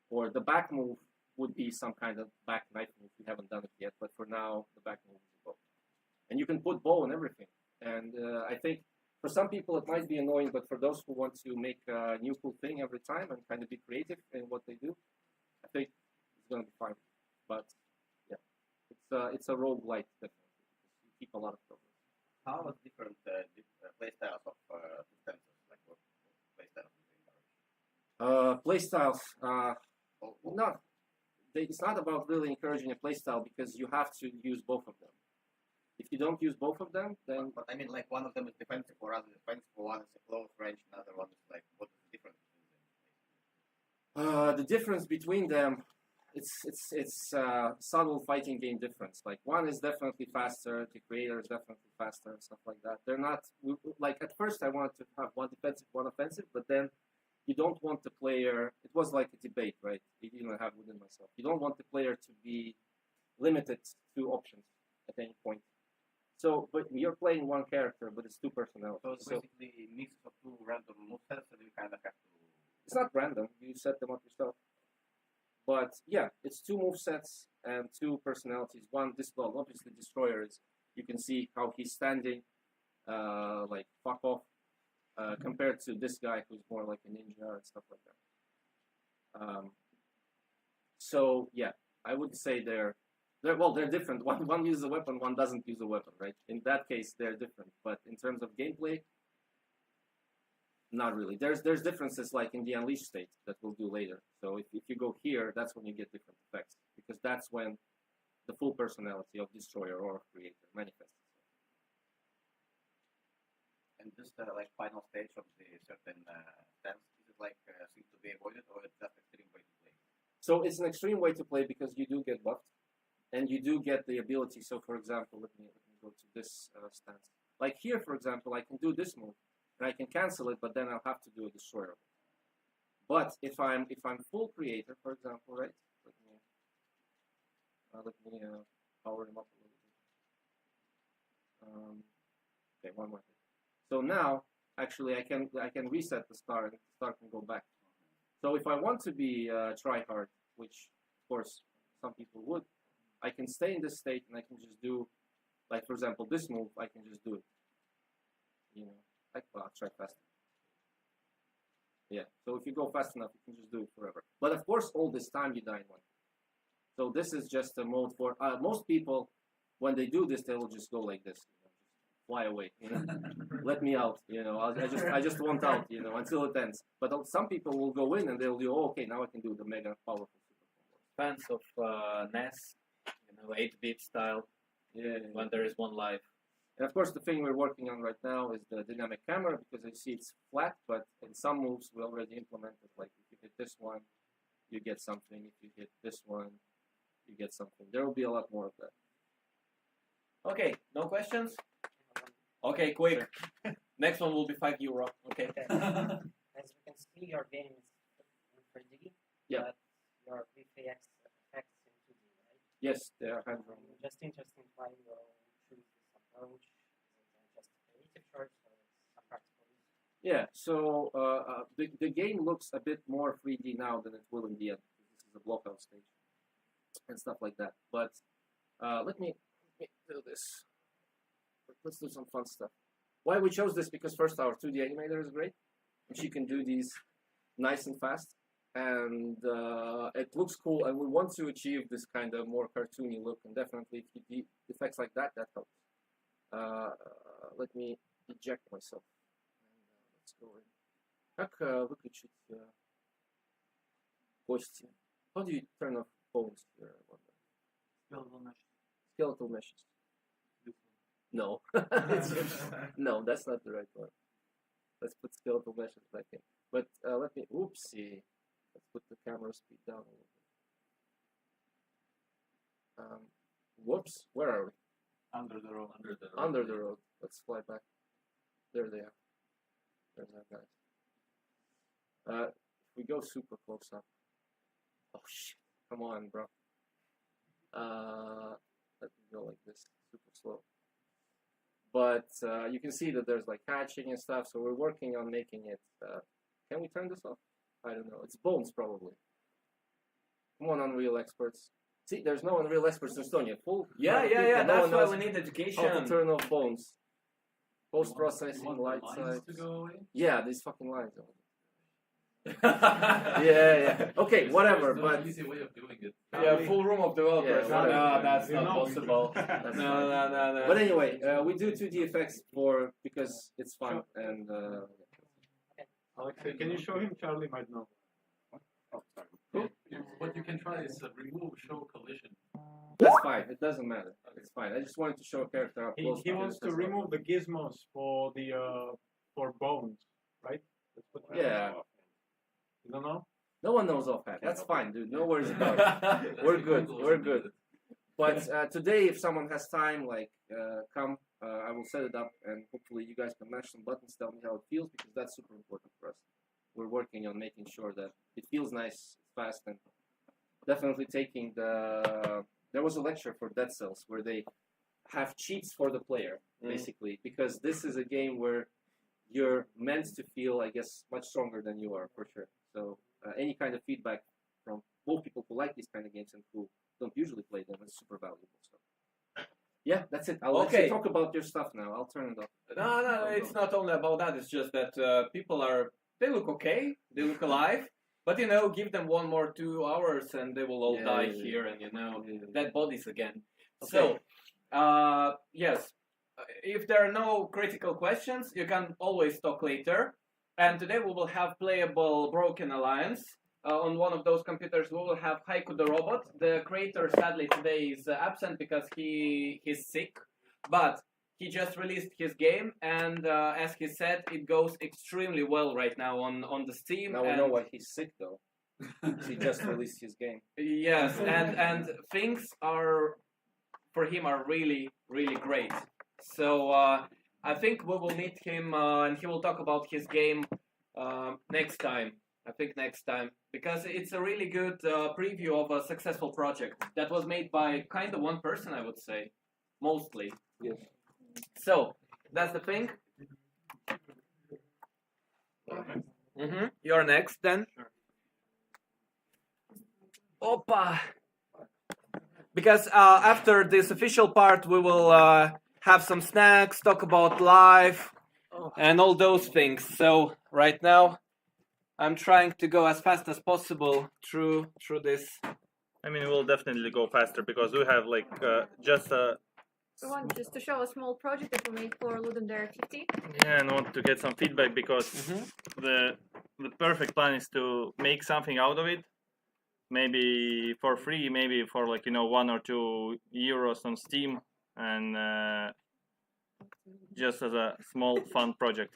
Or the back move would be some kind of back knife move. We haven't done it yet, but for now, the back move is a bow. And you can put bow and everything. And I think for some people it might be annoying, but for those who want to make a new cool thing every time and kind of be creative in what they do, I think it's going to be fine. But yeah, it's a roguelite definitely. You keep a lot of progress. How are different playstyles of dispensers? Like what playstyles Playstyles, it's not about really encouraging a playstyle because you have to use both of them. If you don't use both of them, then... But I mean, like one of them is defensive or other defensive, one is a close range, another one is like, what is the difference between them? The difference between them, it's subtle fighting game difference. Like one is definitely faster, the creator is definitely faster, and stuff like that. They're not, like at first I wanted to have one defensive, one offensive, but then you don't want the player, it was like a debate, right? Even I have within myself. You don't want the player to be limited to options at any point. So, but you're playing one character, but it's two personalities. So it's basically a mix of two random movesets, and you kind of have to... It's not random, you set them up yourself. But yeah, it's two movesets and two personalities. One, well, obviously Destroyer is, you can see how he's standing, like fuck off, compared to this guy who's more like a ninja and stuff like that. So yeah, I would say they're different. One uses a weapon, one doesn't use a weapon, right? In that case, they're different. But in terms of gameplay, not really. There's differences like in the Unleashed state that we'll do later. So if you go here, that's when you get different effects, because that's when the full personality of Destroyer or Creator manifests. And this like final stage of the certain stance, is it like seems to be avoided, or it's just extreme way to play? So it's an extreme way to play because you do get buffed, and you do get the ability. So for example, let me go to this stance. Like here, for example, I can do this move, and I can cancel it, but then I'll have to do a Destroyer. But if I'm full Creator, for example, right? Let me power him up a little bit. Okay, one more thing. So now, actually, I can reset the star, and the star can go back. So if I want to be try-hard, which of course some people would, I can stay in this state and I can just do, like for example, this move. I can just do it. You know, I'll try faster. Yeah. So if you go fast enough, you can just do it forever. But of course, all this time you die in one. So this is just a mode for most people. When they do this, they will just go like this. Fly away, you know. Let me out, you know. I just want out, you know, until it ends. But some people will go in and they'll do, oh, okay, now I can do the mega powerful super combo. Fans of NES, you know, 8-bit style. Yeah. When there is one life. And of course, the thing we're working on right now is the dynamic camera, because I see it's flat, but in some moves we already implemented. Like if you hit this one, you get something. If you hit this one, you get something. There will be a lot more of that. Okay, no questions. Okay, quick. Next one will be €5. Okay. As you can see, your game is in 3D. Yeah. But your VFX effects in 2D, right? Yes, they are hand-drawn. Just interesting why you choose this approach. Is it just a creative choice or some practical reason? Yeah. So the game looks a bit more 3D now than it will in the end. This is a blockout stage and stuff like that. But let me do this. Let's do some fun stuff. Why we chose this? Because first, our 2D animator is great, and she can do these nice and fast, and it looks cool. And we want to achieve this kind of more cartoony look, and definitely if you do effects like that, that helps. Let me eject myself. And, let's go in. Как выключить кости? How do you turn off bones here? Skeletal meshes. Skeletal meshes. No. No, that's not the right one. Let's put skeletal meshes back in. But let me, oopsie. Let's put the camera speed down a little bit. Whoops, where are we? Under the road. Under the road. Let's fly back. There they are. There's our guys. If we go super close up. Oh shit! Come on, bro. Let me go like this, super slow. But you can see that there's like hatching and stuff. So we're working on making it. Can we turn this off? I don't know. It's bones probably. Come on, Unreal experts. See, there's no Unreal experts in Estonia. Full. Yeah. No That's one why knows we need how to education. turn off bones. Post-processing, light size. Yeah, these fucking lines. Yeah. Okay, whatever. But an easy way of doing it. Yeah, full room of developers. Yeah, no, that's you not know. possible. That's No. But anyway, we do 2D effects because it's fun and. Alexei, can you show him? Charlie might know. What you can try is remove show collision. That's fine. It doesn't matter. It's fine. I just wanted to show a character up close. He wants to remove the gizmos for the for bones, right? That's what Yeah. You don't know? No one knows offhand. That's fine, dude. No worries about it. We're good. We're good. But today, if someone has time, like, come, I will set it up, and hopefully you guys can mash some buttons, tell me how it feels, because that's super important for us. We're working on making sure that it feels nice, fast, and definitely taking the... There was a lecture for Dead Cells where they have cheats for the player, basically, because this is a game where you're meant to feel, I guess, much stronger than you are, for sure. So any kind of feedback from both people who like these kind of games and who don't usually play them is super valuable. So yeah, that's it. I'll let you talk about your stuff now. I'll turn it off. No, it's not only about that. It's just that people they look okay, they look alive, but give them 1 more 2 hours and they will all die here, and dead bodies again. Okay. So yes, if there are no critical questions, you can always talk later. And today we will have playable Broken Alliance. On one of those computers we will have Haiku the Robot. The creator sadly today is absent because he's sick, but he just released his game, and as he said, it goes extremely well right now on the Steam. Now we know why he's sick though. He just released his game. Yes, and things for him are really, really great. So I think we will meet him and he will talk about his game next time. I think next time, because it's a really good preview of a successful project that was made by kind of one person, I would say, mostly. Yes. So that's the thing. You're next then. Sure. Opa. Because after this official part, we will have some snacks, talk about life, and all those things. So right now, I'm trying to go as fast as possible through this. I mean, we'll definitely go faster because we have like just a. We want just to show a small project that we made for Ludum Dare 50. Yeah, and want to get some feedback because the perfect plan is to make something out of it, maybe for free, maybe for like 1 or 2 euros on Steam, and just as a small fun project.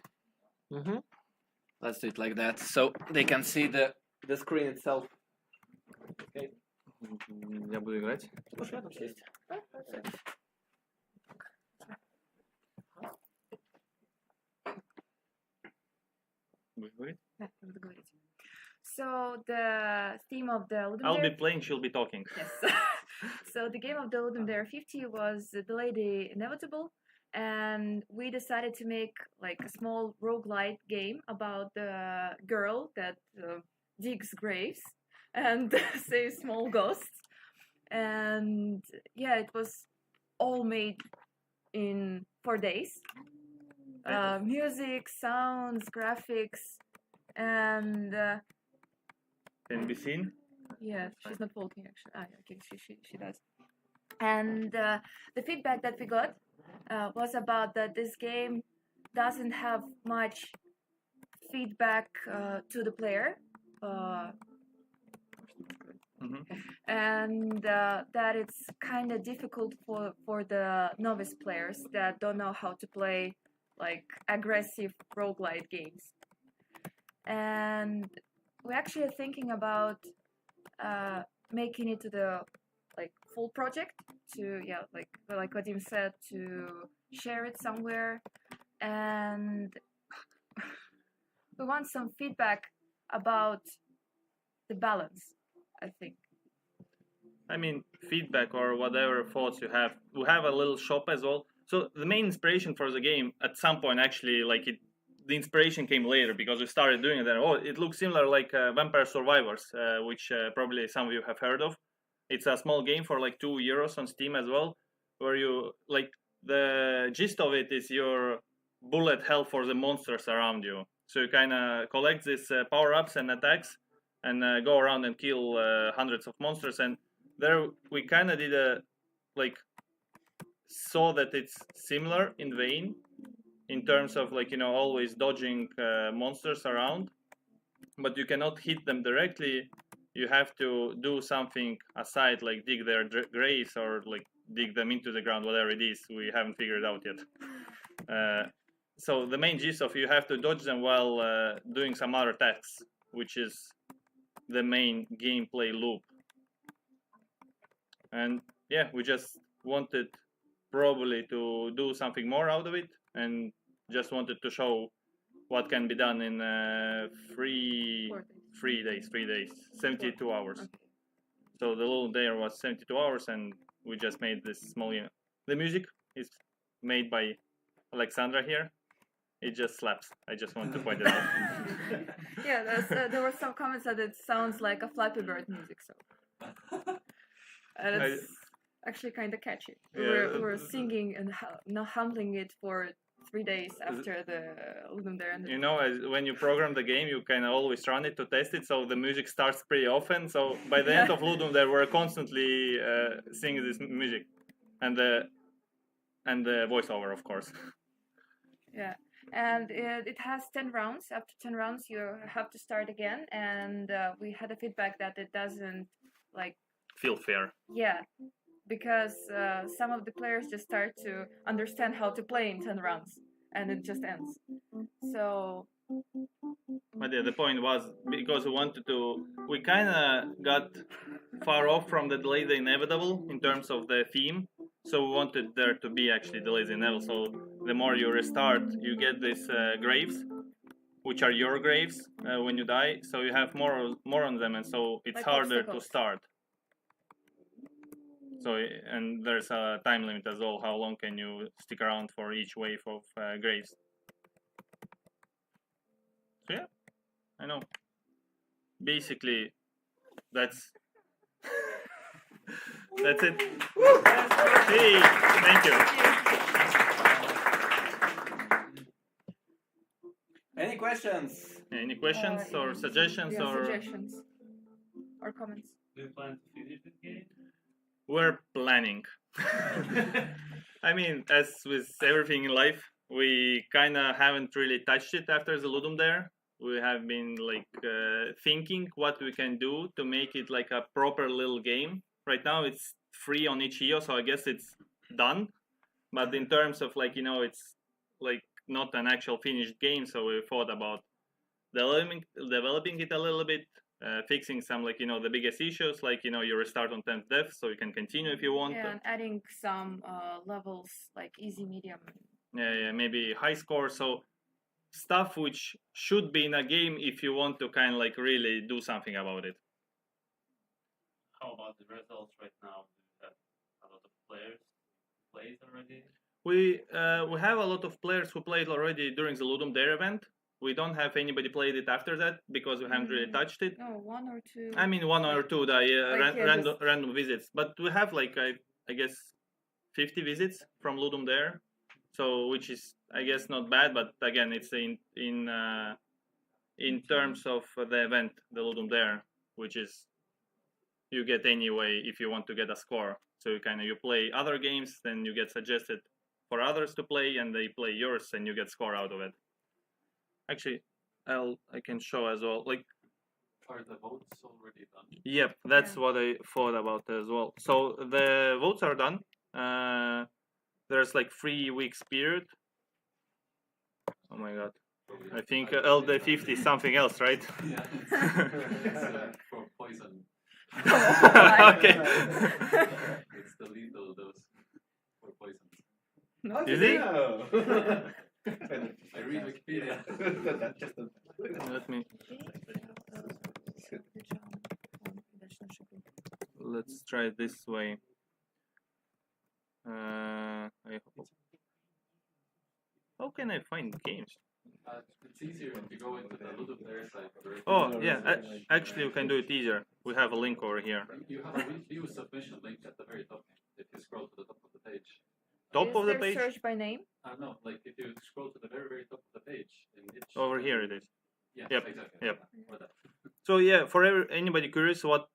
Let's do it like that, so they can see the screen itself. Okay. Я буду играть. So the theme of the Ludum I'll Dare... be playing, she'll be talking. Yes. So the game of the Ludum Dare 50 was Delay the Inevitable, and we decided to make like a small roguelite game about the girl that digs graves and saves small ghosts. And yeah, it was all made in 4 days. Music, sounds, graphics, and Can be seen. yeah, she's not walking actually. Okay, she does. And the feedback that we got was about that this game doesn't have much feedback to the player. and that it's kind of difficult for the novice players that don't know how to play like aggressive roguelite games. And we're actually thinking about making it to the like full project to like Vadim said, to share it somewhere, and we want some feedback about the balance, I think. I mean, feedback or whatever thoughts you have. We have a little shop as well. So the main inspiration for the game at some point actually, like the inspiration came later because we started doing it. And it looks similar like Vampire Survivors, which probably some of you have heard of. It's a small game for like €2 on Steam as well, where you like the gist of it is your bullet hell for the monsters around you. So you kind of collect these power-ups and attacks, and go around and kill hundreds of monsters. And there we kind of did saw that it's similar in vein in terms of always dodging monsters around, but you cannot hit them directly. You have to do something aside, like dig their graves or like dig them into the ground, whatever it is. We haven't figured it out yet. So the main gist of you have to dodge them while doing some other tasks, which is the main gameplay loop. And yeah, we just wanted probably to do something more out of it, and just wanted to show what can be done in 3 days, 72 hours. Okay. So the little day was 72 hours, and we just made this small unit. The music is made by Alexandra here. It just slaps. I just want to point it out. Yeah, there were some comments that it sounds like a Flappy Bird music, so. And it's actually kind of catchy. Yeah. We were singing and humming it for 3 days after the Ludum Dare ended. When you program the game, you can always run it to test it, so the music starts pretty often. So by the end of Ludum Dare, we're constantly singing this music, and the voiceover, of course. Yeah. And it has 10 rounds. After 10 rounds, you have to start again. And we had a feedback that it doesn't feel fair. Yeah, because some of the players just start to understand how to play in 10 rounds, and it just ends. So. But yeah, the point was because we kind of got far off from the delay the inevitable in terms of the theme. So we wanted there to be actually delays the inevitable. So the more you restart, you get these graves, which are your graves when you die. So you have more on them, and so it's harder to start. So, and there's a time limit as well. How long can you stick around for each wave of graves? So yeah, I know. Basically, that's it. Hey, thank you. Any questions? Any questions or suggestions suggestions or comments? Do you plan to finish the game? We're planning. I mean, as with everything in life, we kind of haven't really touched it after the Ludum Dare. We have been thinking what we can do to make it like a proper little game. Right now it's free on itch.io, so I guess it's done. But in terms of it's like not an actual finished game, so we thought about developing it a little bit. Fixing some the biggest issues, you restart on 10th death, so you can continue if you want. Yeah, and adding some levels like easy, medium. Yeah, maybe high score. So stuff which should be in a game if you want to kind of really do something about it. How about the results right now? Do you have a lot of players who played already? We have a lot of players who played already during the Ludum Dare event. We don't have anybody played it after that because we haven't really touched it. No, 1 or 2. I mean, 1 or 2 random visits. But we have I guess 50 visits from Ludum Dare, so which is I guess not bad. But again, it's in terms of the event, the Ludum Dare, which is you get anyway if you want to get a score. So you play other games, then you get suggested for others to play, and they play yours, and you get score out of it. Actually, I can show as well. Are the votes already done? Yep, that's Yeah. what I thought about as well. So the votes are done. There's like 3 weeks period. Oh my god. I think LD50 is something else, right? Yeah. It's for poison. Okay. It's the lethal dose for poison. Is it? I read Wikipedia. Let me. Let's try it this way. How can I find games? It's easier if you go into the Ludo player site. Oh yeah, actually we can do it easier. We have a link over here. You have a view submission link at the very top. If you scroll to the top of the page. Top Is of the there page. search by name? No, like if you scroll to the very top of the page. Over here it is. Yeah, Yep, exactly. yep. Like that. So yeah, for anybody curious what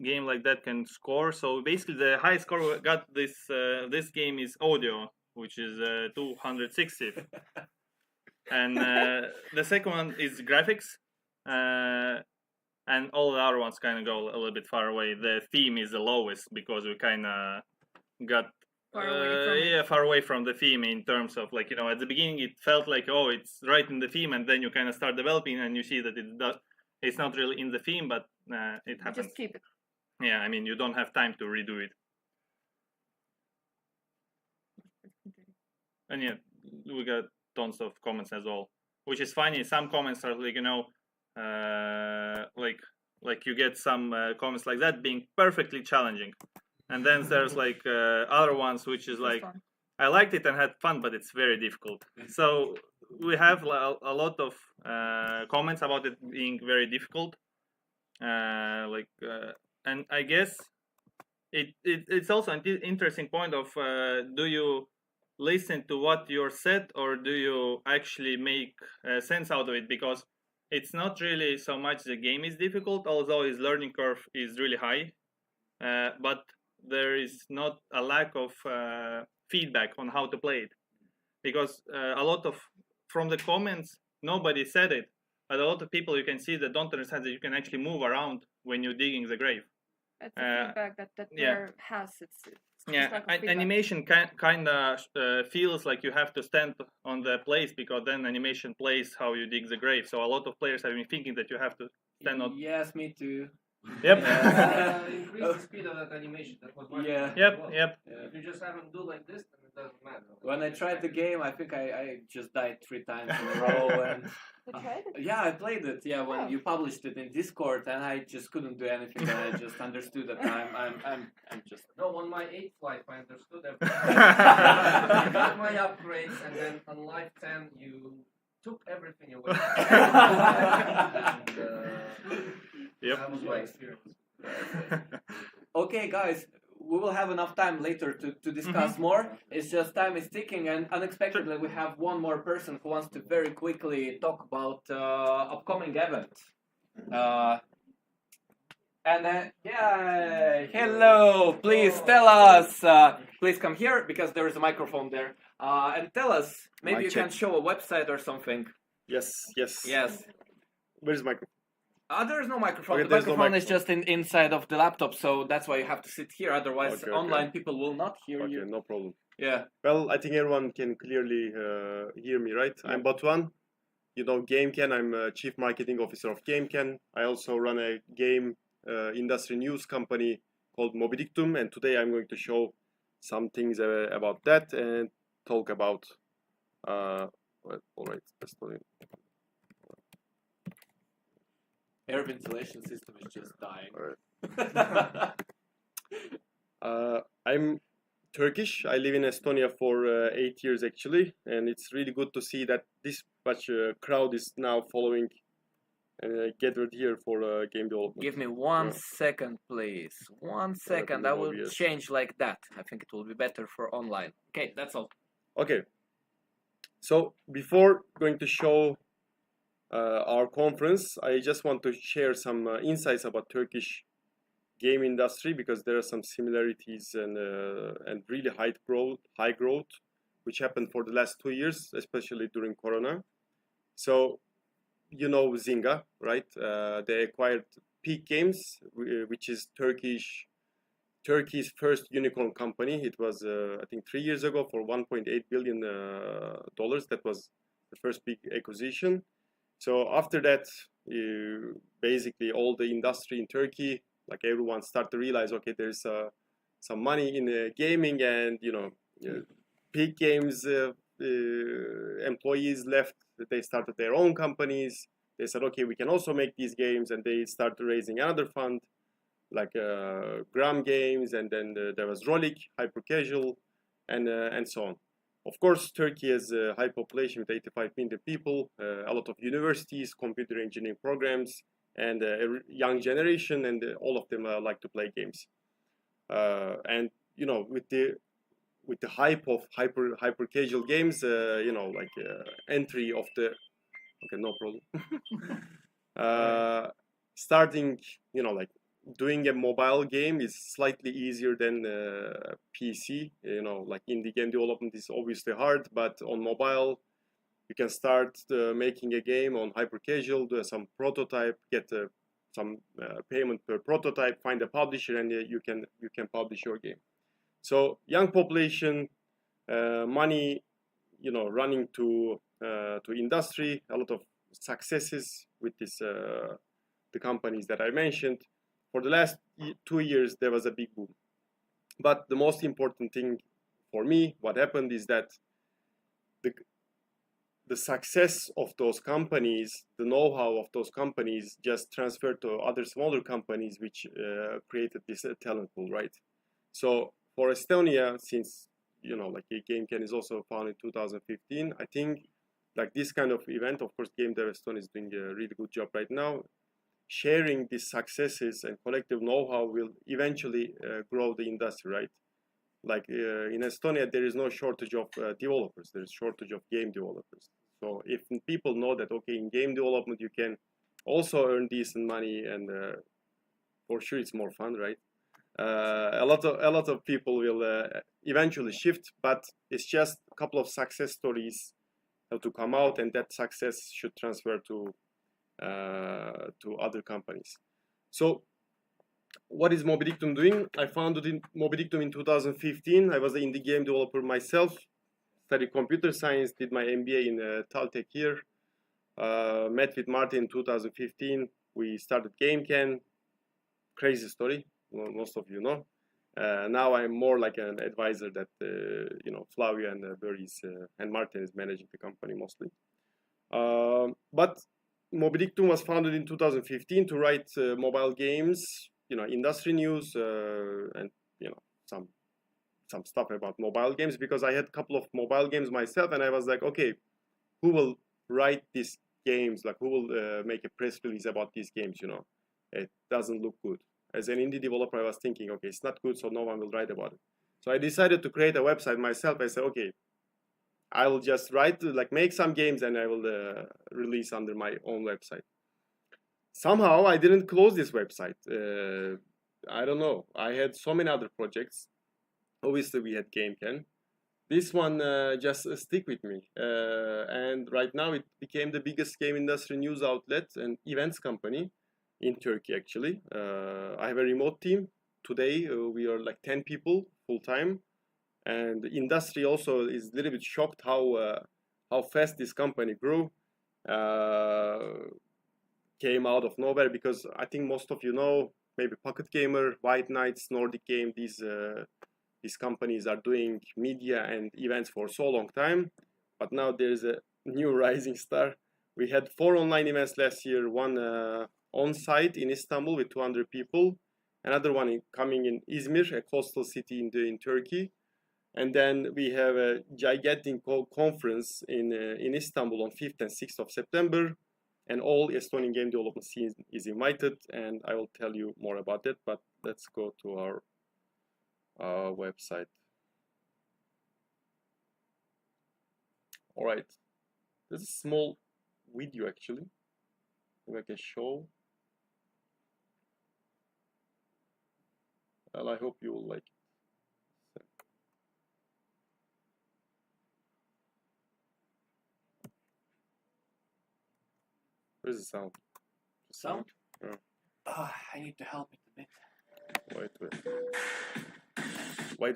game like that can score, so basically the highest score we got this game is audio, which is 260, and the second one is graphics, and all the other ones kind of go a little bit far away. The theme is the lowest because we kind of got Far away from it. far away from the theme in terms of like, at the beginning it felt like, oh, it's right in the theme, and then you kind of start developing and you see that it's not really in the theme, but it You happens. just keep it. Yeah, I mean, you don't have time to redo it. And yeah, we got tons of comments as well, which is funny. Some comments are like, like you get some comments like that being perfectly challenging, and then there's like other ones which is like, fun. I liked it and had fun, but it's very difficult. So we have a lot of comments about it being very difficult, and I guess it's also an interesting point of do you listen to what you're said, or do you actually make sense out of it? Because it's not really so much the game is difficult, although his learning curve is really high, but there is not a lack of feedback on how to play it, because a lot of from the comments nobody said it, but a lot of people you can see that don't understand that you can actually move around when you're digging the grave. That's the feedback that yeah. player has. It's Yeah, lack of feedback. animation kind of feels like you have to stand on the place, because then animation plays how you dig the grave. So a lot of players have been thinking that you have to stand on. Yes, me too. Yep. Increase the speed of that animation. That was my Yeah. Yep. well. Yep. If you just haven't do like this, then it doesn't matter. When I tried the game, I think I just died 3 times in a row. And You tried it? yeah, I played it. Yeah, when Oh. you published it in Discord, and I just couldn't do anything. And I just understood that I'm just. No, on my 8th life, I understood everything. You got my upgrades, and then on life 10, you took everything away. And, Yep. that was my experience. Okay, guys, we will have enough time later to discuss more. It's just time is ticking, and unexpectedly we have one more person who wants to very quickly talk about upcoming event. Yeah, hello, please tell us. Please come here because there is a microphone there. And tell us, maybe Mic you check. can show a website or something. Yes. Yes. Where's the microphone? There is no microphone. Okay, The there's no microphone is microphone. just inside of the laptop, so that's why you have to sit here. Otherwise, Okay. online people will not hear Okay, you. no problem. Yeah. Well, I think everyone can clearly hear me, right? I'm Batuan. You know GameCan. I'm Chief Marketing Officer of GameCan. I also run a game industry news company called Mobidictum, and today I'm going to show some things about that and talk about. All right, Estonia. Air ventilation system is just dying. I'm Turkish. I live in Estonia for 8 years actually, and it's really good to see that this much crowd is now following and gathered here for game development. Give me 1 second, please. 1 second. I will OBS. change like that. I think it will be better for online. Okay, that's all. Okay. So before going to show our conference, I just want to share some insights about Turkish game industry, because there are some similarities and really high growth which happened for the last 2 years, especially during Corona. So you know Zynga, right? They acquired Peak Games, which is Turkey's first unicorn company. It was, I think, 3 years ago for $1.8 billion. That was the first big acquisition. So after that, basically all the industry in Turkey, like everyone started to realize, okay, there's some money in gaming, and Peak Games employees left. They started their own companies. They said, okay, we can also make these games, and they started raising another fund, like Gram Games, and then there was Rolik, hyper casual, and so on. Of course, Turkey has a high population with 85 million people, a lot of universities, computer engineering programs, and a young generation, and all of them like to play games. And with the hype of hyper casual games, entry of the no problem. Starting, like doing a mobile game is slightly easier than PC. Like indie game development is obviously hard, but on mobile, you can start making a game on hyper casual, do some prototype, get some payment per prototype, find a publisher, and you can publish your game. So young population, money, running to industry, a lot of successes with this the companies that I mentioned. For the last 2 years, there was a big boom. But the most important thing for me, what happened is that the success of those companies, the know-how of those companies just transferred to other smaller companies, which created this talent pool, right? So for Estonia, since, like GameCan is also founded in 2015, I think like this kind of event, of course, Gamedev Estonia is doing a really good job right now. Sharing these successes and collective know-how will eventually grow the industry, right? Like in Estonia, there is no shortage of developers. There is shortage of game developers. So if people know that, okay, in game development, you can also earn decent money, and for sure it's more fun, right? A lot of people will eventually shift, but it's just a couple of success stories have to come out, and that success should transfer to other companies. So what is Moby Dictum doing? I founded Moby Dictum in 2015. I was an indie game developer myself, studied computer science, did my MBA in Caltech here, met with Martin in 2015. We started GameCan. Crazy story, most of you know. Now I'm more like an advisor that, Flavio and Boris and Martin is managing the company mostly. But Moby Dictum was founded in 2015 to write mobile games, industry news, and some stuff about mobile games, because I had a couple of mobile games myself, and I was like, okay, who will write these games? Like, who will make a press release about these games? It doesn't look good. As an indie developer, I was thinking, okay, it's not good, so no one will write about it. So I decided to create a website myself. I said, okay, I will just make some games, and I will release under my own website. Somehow I didn't close this website. I don't know. I had so many other projects. Obviously, we had GameCan. This one just stick with me. And right now it became the biggest game industry news outlet and events company in Turkey, actually. I have a remote team. Today, we are like 10 people full-time. And the industry also is a little bit shocked how fast this company grew. Came out of nowhere, because I think most of you know, maybe Pocket Gamer, White Knights, Nordic Game, these companies are doing media and events for so long time. But now there's a new rising star. We had 4 online events last year, one on-site in Istanbul with 200 people, another one coming in Izmir, a coastal city in Turkey. And then we have a gigantic conference in Istanbul on 5th and 6th of September. And all Estonian game development scene is invited, and I will tell you more about it. But let's go to our website. All right, this is a small video actually. Like a show. Well, I hope you will like it. Where's the sound? Sound? Yeah. I need to help it a bit. Wait.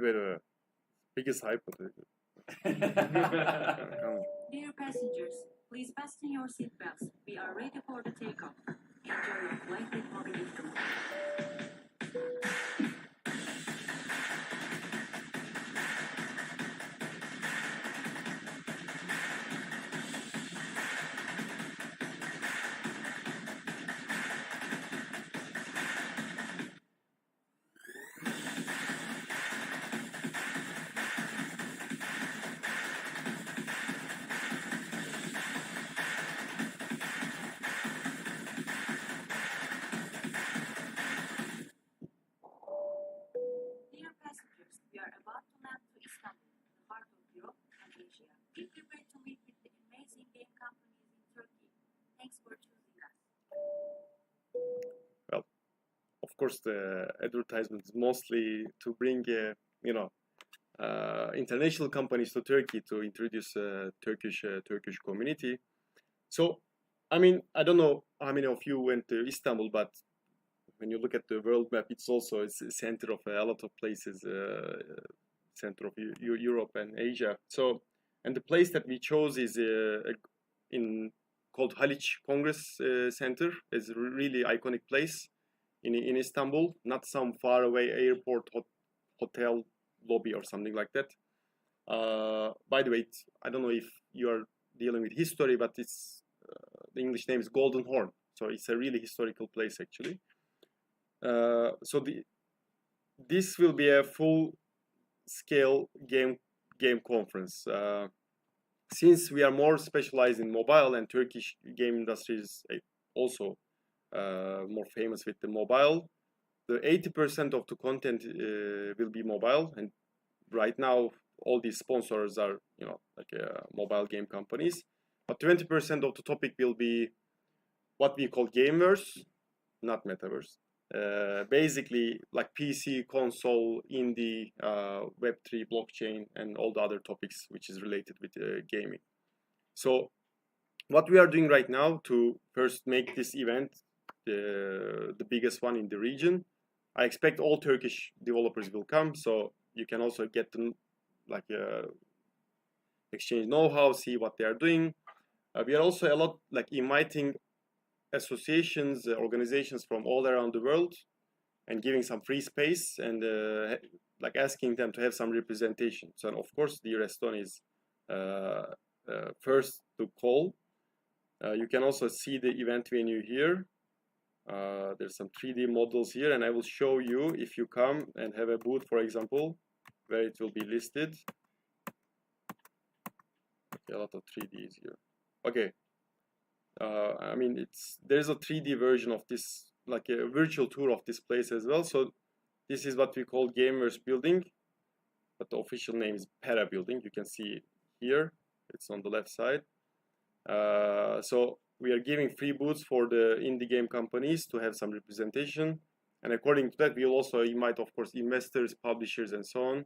Biggest hype. Dear passengers, please fasten your seatbelts. We are ready for the takeoff. Enjoy your flight with mobile instruments. Dear passengers, we are about to land to Istanbul, the heart of Europe and Asia. Be prepared to meet with the amazing game companies in Turkey. Thanks for choosing us. Well, of course, the advertisement is mostly to bring, international companies to Turkey to introduce Turkish community. So, I mean, I don't know how many of you went to Istanbul, but when you look at the world map, it's a center of a lot of places, center of Europe and Asia. So, and the place that we chose is called Haliç Congress Center. It's a really iconic place in Istanbul, not some far away airport hotel lobby or something like that. By the way, I don't know if you are dealing with history, but it's the English name is Golden Horn, so it's a really historical place actually. This will be a full-scale game conference. Since we are more specialized in mobile and Turkish game industry is also more famous with the mobile, the 80% of the content will be mobile, and right now all these sponsors are mobile game companies. But 20% of the topic will be what we call gameverse, not metaverse. Basically like PC, console, indie, Web3, blockchain, and all the other topics which is related with gaming. So what we are doing right now to first make this event the biggest one in the region. I expect all Turkish developers will come, so you can also get to exchange know-how, see what they are doing. We are also inviting associations, organizations from all around the world, and giving some free space and asking them to have some representation. So of course, the Estonia is first to call. You can also see the event venue here. There's some 3D models here, and I will show you if you come and have a booth, for example, where it will be listed. Okay, a lot of 3Ds here. Okay. I mean, there's a 3D version of this, like a virtual tour of this place as well. So this is what we call Gameverse building, but the official name is Para building. You can see it here. It's on the left side. So we are giving free booths for the indie game companies to have some representation. And according to that, we'll also invite, of course, investors, publishers, and so on.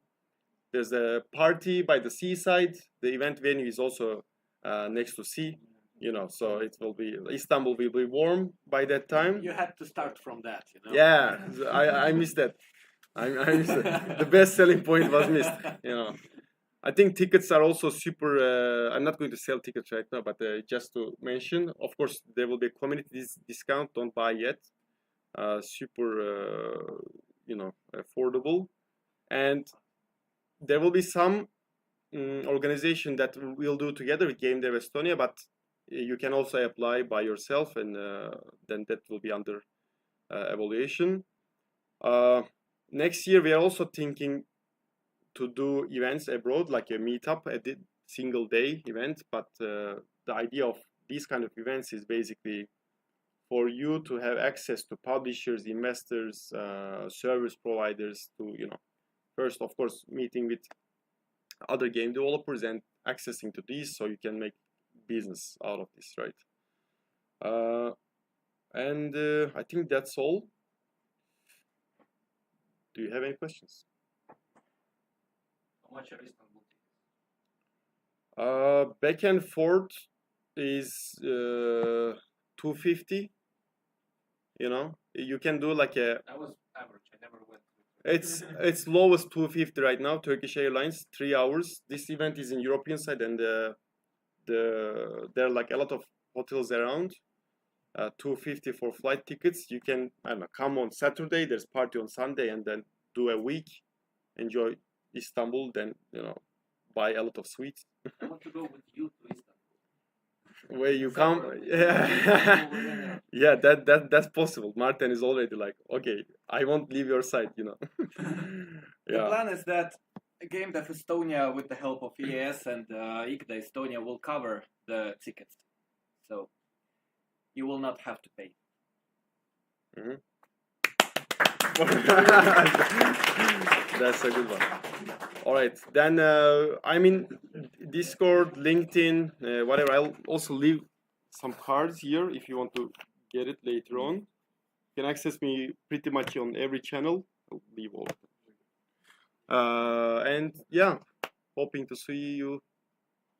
There's a party by the seaside. The event venue is also next to sea. So it will be, Istanbul will be warm by that time. You had to start from that, Yeah, I missed that. I missed it. The best selling point was missed. I think tickets are also super. I'm not going to sell tickets right now, but just to mention, of course, there will be a community discount. Don't buy yet. Super, affordable, and there will be some organization that we'll do together with Gamedev Estonia, but you can also apply by yourself, and then that will be under evaluation. Next year, we are also thinking to do events abroad, like a meetup, a single day event. But the idea of these kind of events is basically for you to have access to publishers, investors, service providers to, first, of course, meeting with other game developers and accessing to these so you can make business out of this, right? And I think that's all. Do you have any questions? How much are Istanbul Back and forth is 250. You know, you can do like a. That was average. I never went. It's lowest 250 right now. Turkish Airlines 3 hours. This event is in European side, and there are like a lot of hotels around. 250 for flight tickets. You can, I don't know, come on Saturday. There's party on Sunday, and then do a week, enjoy Istanbul. Then buy a lot of sweets. I want to go with you to Istanbul. Where you come, yeah, yeah, that's possible. Martin is already like, okay, I won't leave your side, The Yeah. plan is that Gamedev Estonia, with the help of EAS and IGDA Estonia, will cover the tickets, so you will not have to pay. That's a good one. All right, then I mean, Discord, LinkedIn, whatever. I'll also leave some cards here if you want to get it later on. You can access me pretty much on every channel. I'll leave all of them. And yeah, hoping to see you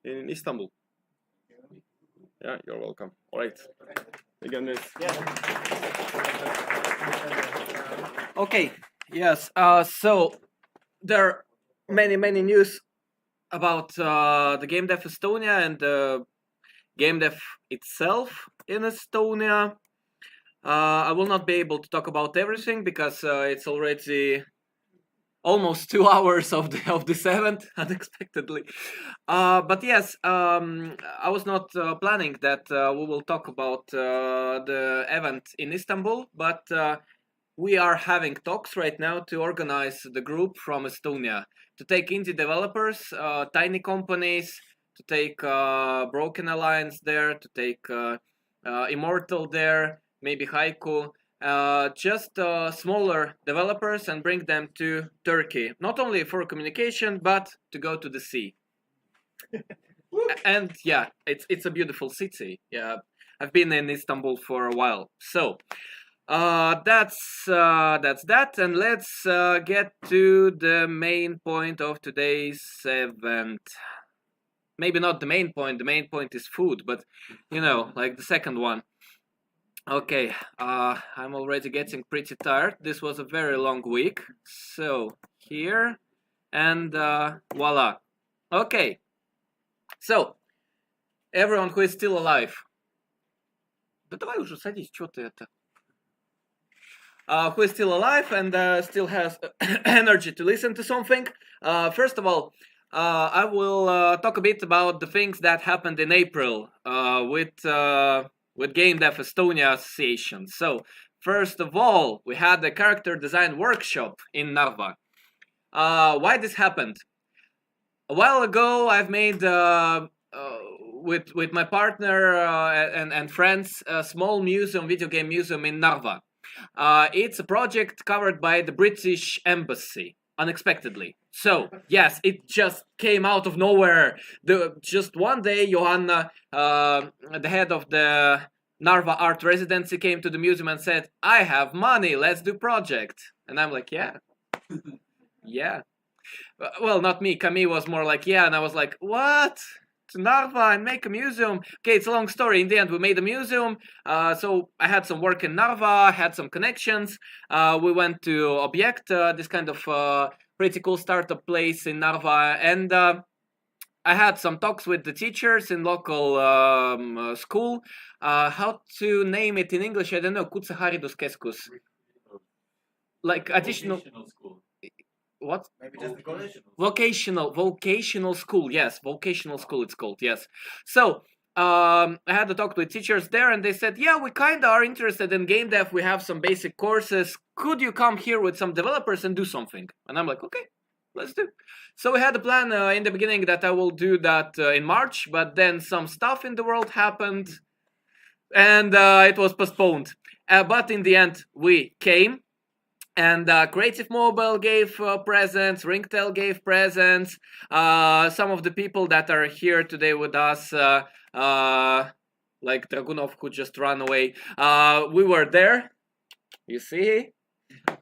in Istanbul. Yeah, you're welcome. All right. Again, this. Okay. Yes. So there are many news about the Gamedev Estonia and the Gamedev itself in Estonia. I will not be able to talk about everything because it's already almost 2 hours of this event, unexpectedly. But yes, I was not planning that we will talk about the event in Istanbul, but we are having talks right now to organize the group from Estonia to take indie developers, tiny companies, to take Broken Alliance there, to take Immortal there, maybe Haiku, just smaller developers, and bring them to Turkey, not only for communication but to go to the sea. And yeah, it's a beautiful city. Yeah, I've been in Istanbul for a while, so. That's that, and let's get to the main point of today's event. Maybe not the main point. The main point is food, but like the second one. Okay, I'm already getting pretty tired. This was a very long week, so here and voila. Okay, so everyone who is still alive. Да давай уже садись, что ты это? Who is still alive and still has energy to listen to something. First of all, I will talk a bit about the things that happened in April with Gamedev Estonia Association. So, first of all, we had the character design workshop in Narva. Why this happened? A while ago, I've made with my partner and friends a small museum, video game museum in Narva. It's a project covered by the British Embassy, unexpectedly. So, yes, it just came out of nowhere. Just one day, Johanna, the head of the Narva Art Residency, came to the museum and said, I have money, let's do project. And I'm like, yeah. Yeah. Well, not me, Camille was more like, yeah, and I was like, what? To Narva and make a museum. Okay, it's a long story. In the end, we made a museum. So I had some work in Narva, had some connections. We went to Object, this kind of pretty cool startup place in Narva, and I had some talks with the teachers in local school. How to name it in English? I don't know. Kutseharidus like additional school. What? Maybe just vocational school. Yes, vocational school it's called. Yes. So I had a talk with teachers there, and they said, yeah, we kind of are interested in game dev. We have some basic courses. Could you come here with some developers and do something? And I'm like, okay, let's do. So we had a plan in the beginning that I will do that in March, but then some stuff in the world happened, and it was postponed. But in the end, we came. And Creative Mobile gave presents, Ringtail gave presents, some of the people that are here today with us, like Dragunov who just ran away, we were there, you see.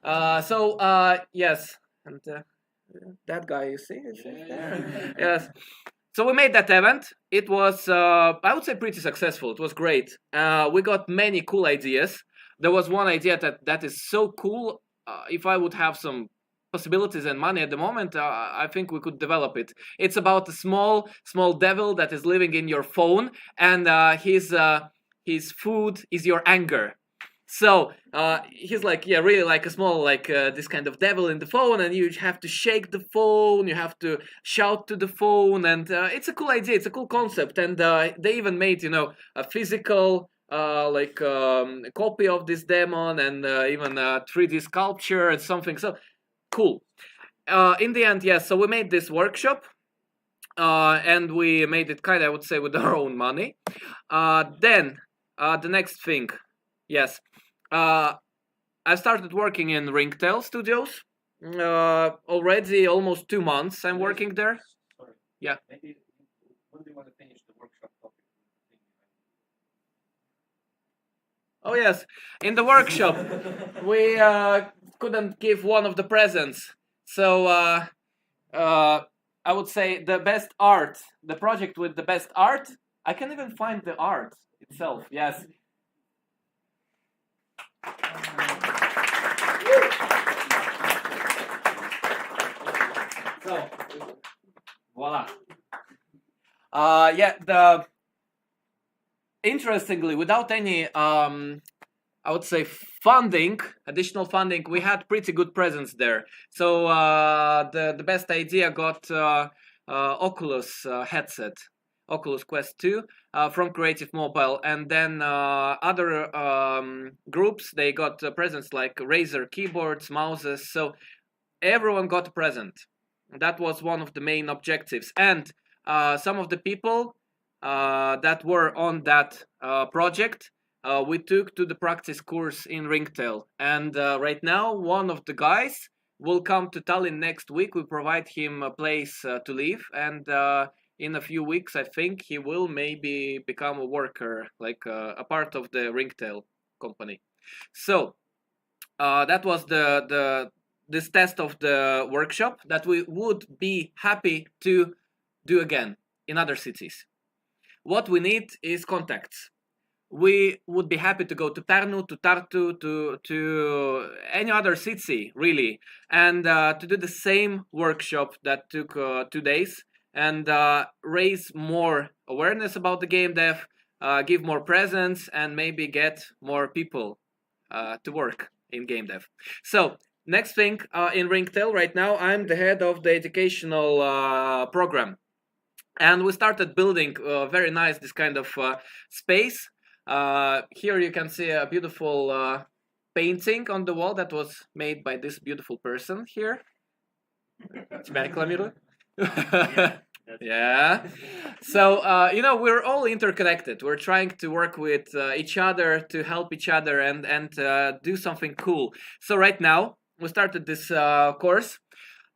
So, yes, and that guy, you see, is there. Yes. So we made that event. It was, I would say, pretty successful. It was great. We got many cool ideas. There was one idea that is so cool. If I would have some possibilities and money at the moment, I think we could develop it. It's about a small devil that is living in your phone, and his food is your anger. So he's like, yeah, really like a small, like this kind of devil in the phone, and you have to shake the phone, you have to shout to the phone, and it's a cool idea, it's a cool concept, and they even made, you know, a physical copy of this demon, and even a 3D sculpture and something. So cool. In the end, yes. So we made this workshop, and we made it kind of, I would say, with our own money. Then the next thing, yes. I started working in Ringtail Studios. Already almost 2 months I'm working there. Sorry. Yeah. Maybe when do you want to finish the workshop topic? Oh yes, in the workshop we couldn't give one of the presents. So I would say the best art, the project with the best art. I can't even find the art itself. Yes. So, voila. Yeah, interestingly, without any, I would say, additional funding, we had pretty good presence there. So the best idea got Oculus headset, Oculus Quest 2 from Creative Mobile, and then other groups, they got presents like Razer keyboards, mouses. So everyone got a present. That was one of the main objectives, and some of the people that were on that project, we took to the practice course in Ringtail, and right now one of the guys will come to Tallinn next week. We provide him a place to live, and in a few weeks I think he will maybe become a worker, like a part of the Ringtail company. So that was this test of the workshop that we would be happy to do again in other cities. What we need is contacts. We would be happy to go to Pärnu, to Tartu, to any other city, really, and to do the same workshop that took 2 days, and raise more awareness about the game dev, give more presents, and maybe get more people to work in game dev. So next thing, in Ringtail right now, I'm the head of the educational program. And we started building very nice, this kind of space. Here you can see a beautiful painting on the wall that was made by this beautiful person here. Yeah. So, you know, we're all interconnected. We're trying to work with each other, to help each other, and do something cool. So right now, we started this course,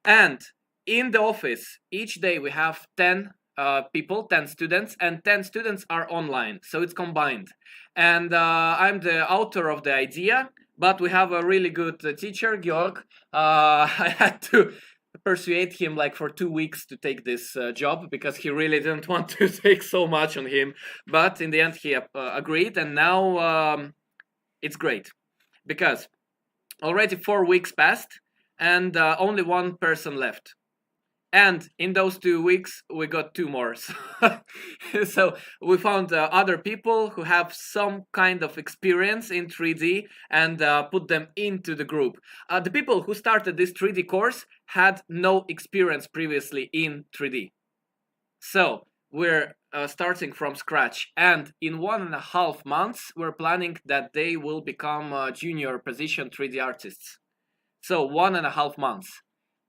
and in the office, each day we have 10 people, 10 students, and 10 students are online, so it's combined. And I'm the author of the idea, but we have a really good teacher, Georg. I had to persuade him like for 2 weeks to take this job, because he really didn't want to take so much on him, but in the end he agreed, and now it's great, because already 4 weeks passed, and only one person left. And in those 2 weeks, we got 2 more. So we found other people who have some kind of experience in 3D, and put them into the group. The people who started this 3D course had no experience previously in 3D. So we're starting from scratch. And in 1.5 months, we're planning that they will become junior position 3D artists. So 1.5 months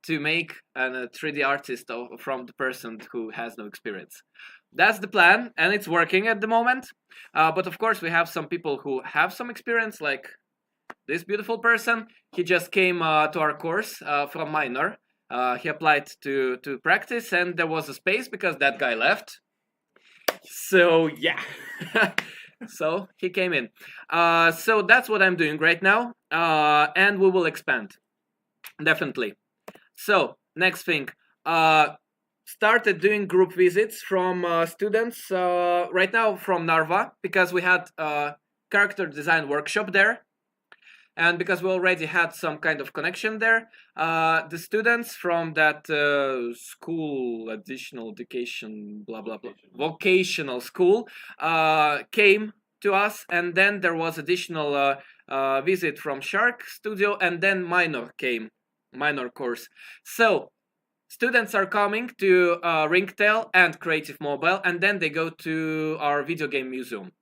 to make a 3D artist from the person who has no experience. That's the plan, and it's working at the moment. But of course, we have some people who have some experience, like this beautiful person. He just came to our course from minor. He applied to practice, and there was a space because that guy left. So yeah, so he came in. So that's what I'm doing right now, and we will expand, definitely. So next thing, started doing group visits from students right now from Narva, because we had a character design workshop there, and because we already had some kind of connection there. The students from that school, additional education, blah blah blah, vocational school, came to us, and then there was additional visit from Shark Studio, and then minor course. So students are coming to Ringtail and Creative Mobile, and then they go to our video game museum.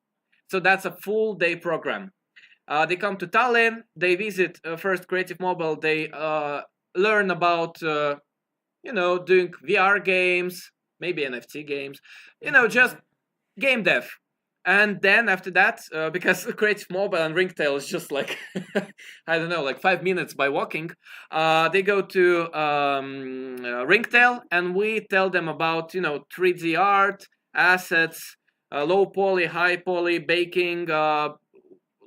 So that's a full day program. They come to Tallinn, they visit first Creative Mobile, they learn about, doing VR games, maybe NFT games, just game dev. And then after that, because Creative Mobile and Ringtail is just like, I don't know, like 5 minutes by walking, they go to Ringtail, and we tell them about, 3D art, assets, low poly, high poly, baking,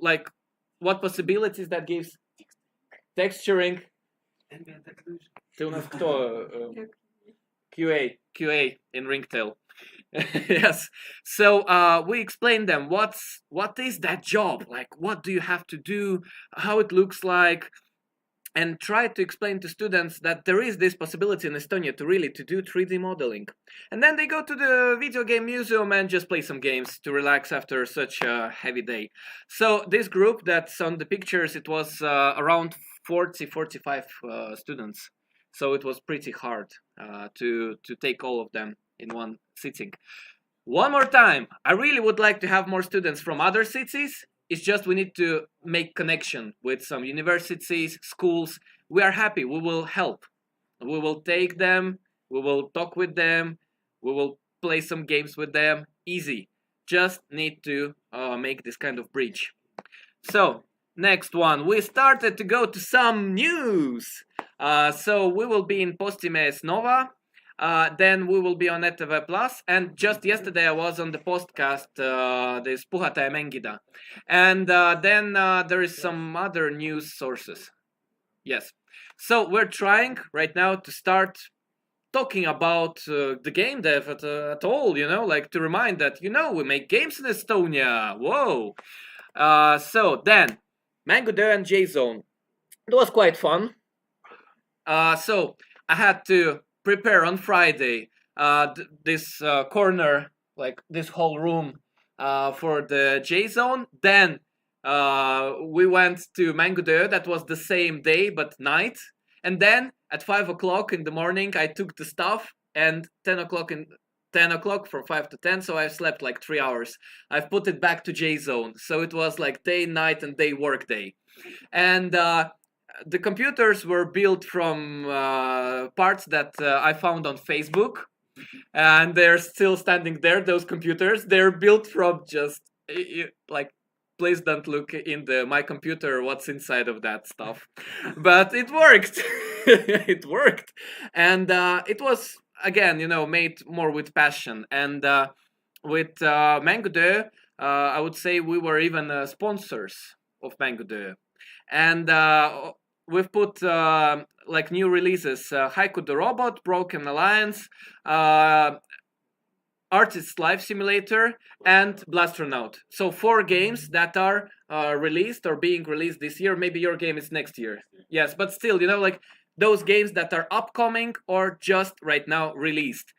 like what possibilities that gives, texturing. Ты у нас кто? QA in Ringtail. Yes. So we explain them what is that job, like what do you have to do, how it looks like, and try to explain to students that there is this possibility in Estonia to do 3D modeling. And then they go to the video game museum and just play some games to relax after such a heavy day. So this group that's on the pictures, it was around 45 students. So it was pretty hard to take all of them in one sitting. One more time, I really would like to have more students from other cities. It's just we need to make connection with some universities, schools. We are happy. We will help. We will take them. We will talk with them. We will play some games with them. Easy. Just need to make this kind of bridge. So, next one. We started to go to some news. So we will be in Postimees Nova. Then we will be on ETV Plus, and just yesterday I was on the podcast, this Puhata ja Mängida, and then there is some other news sources. Yes, so we're trying right now to start talking about the game dev at all, like to remind that, we make games in Estonia. Whoa! So then, Mango and J-Zone. It was quite fun. So I had to prepare on Friday this corner, like this whole room for the J-Zone. Then we went to Mango. That was the same day but night. And then at 5 o'clock in the morning I took the stuff, and 10 o'clock from 5 to 10, so I've slept like 3 hours. I've put it back to J-Zone. So it was like day, night, and day work day. And the computers were built from parts that I found on Facebook, and they're still standing there, those computers. They're built from just, like, please don't look in my computer what's inside of that stuff. But it worked. It worked. And it was, again, made more with passion. And with Mango, I would say we were even sponsors of Mango. And we've put like new releases: Haiku the Robot, Broken Alliance, Artist's Life Simulator, and Blastronaut. So 4 games that are released or being released this year. Maybe your game is next year. Yes, but still, like those games that are upcoming or just right now released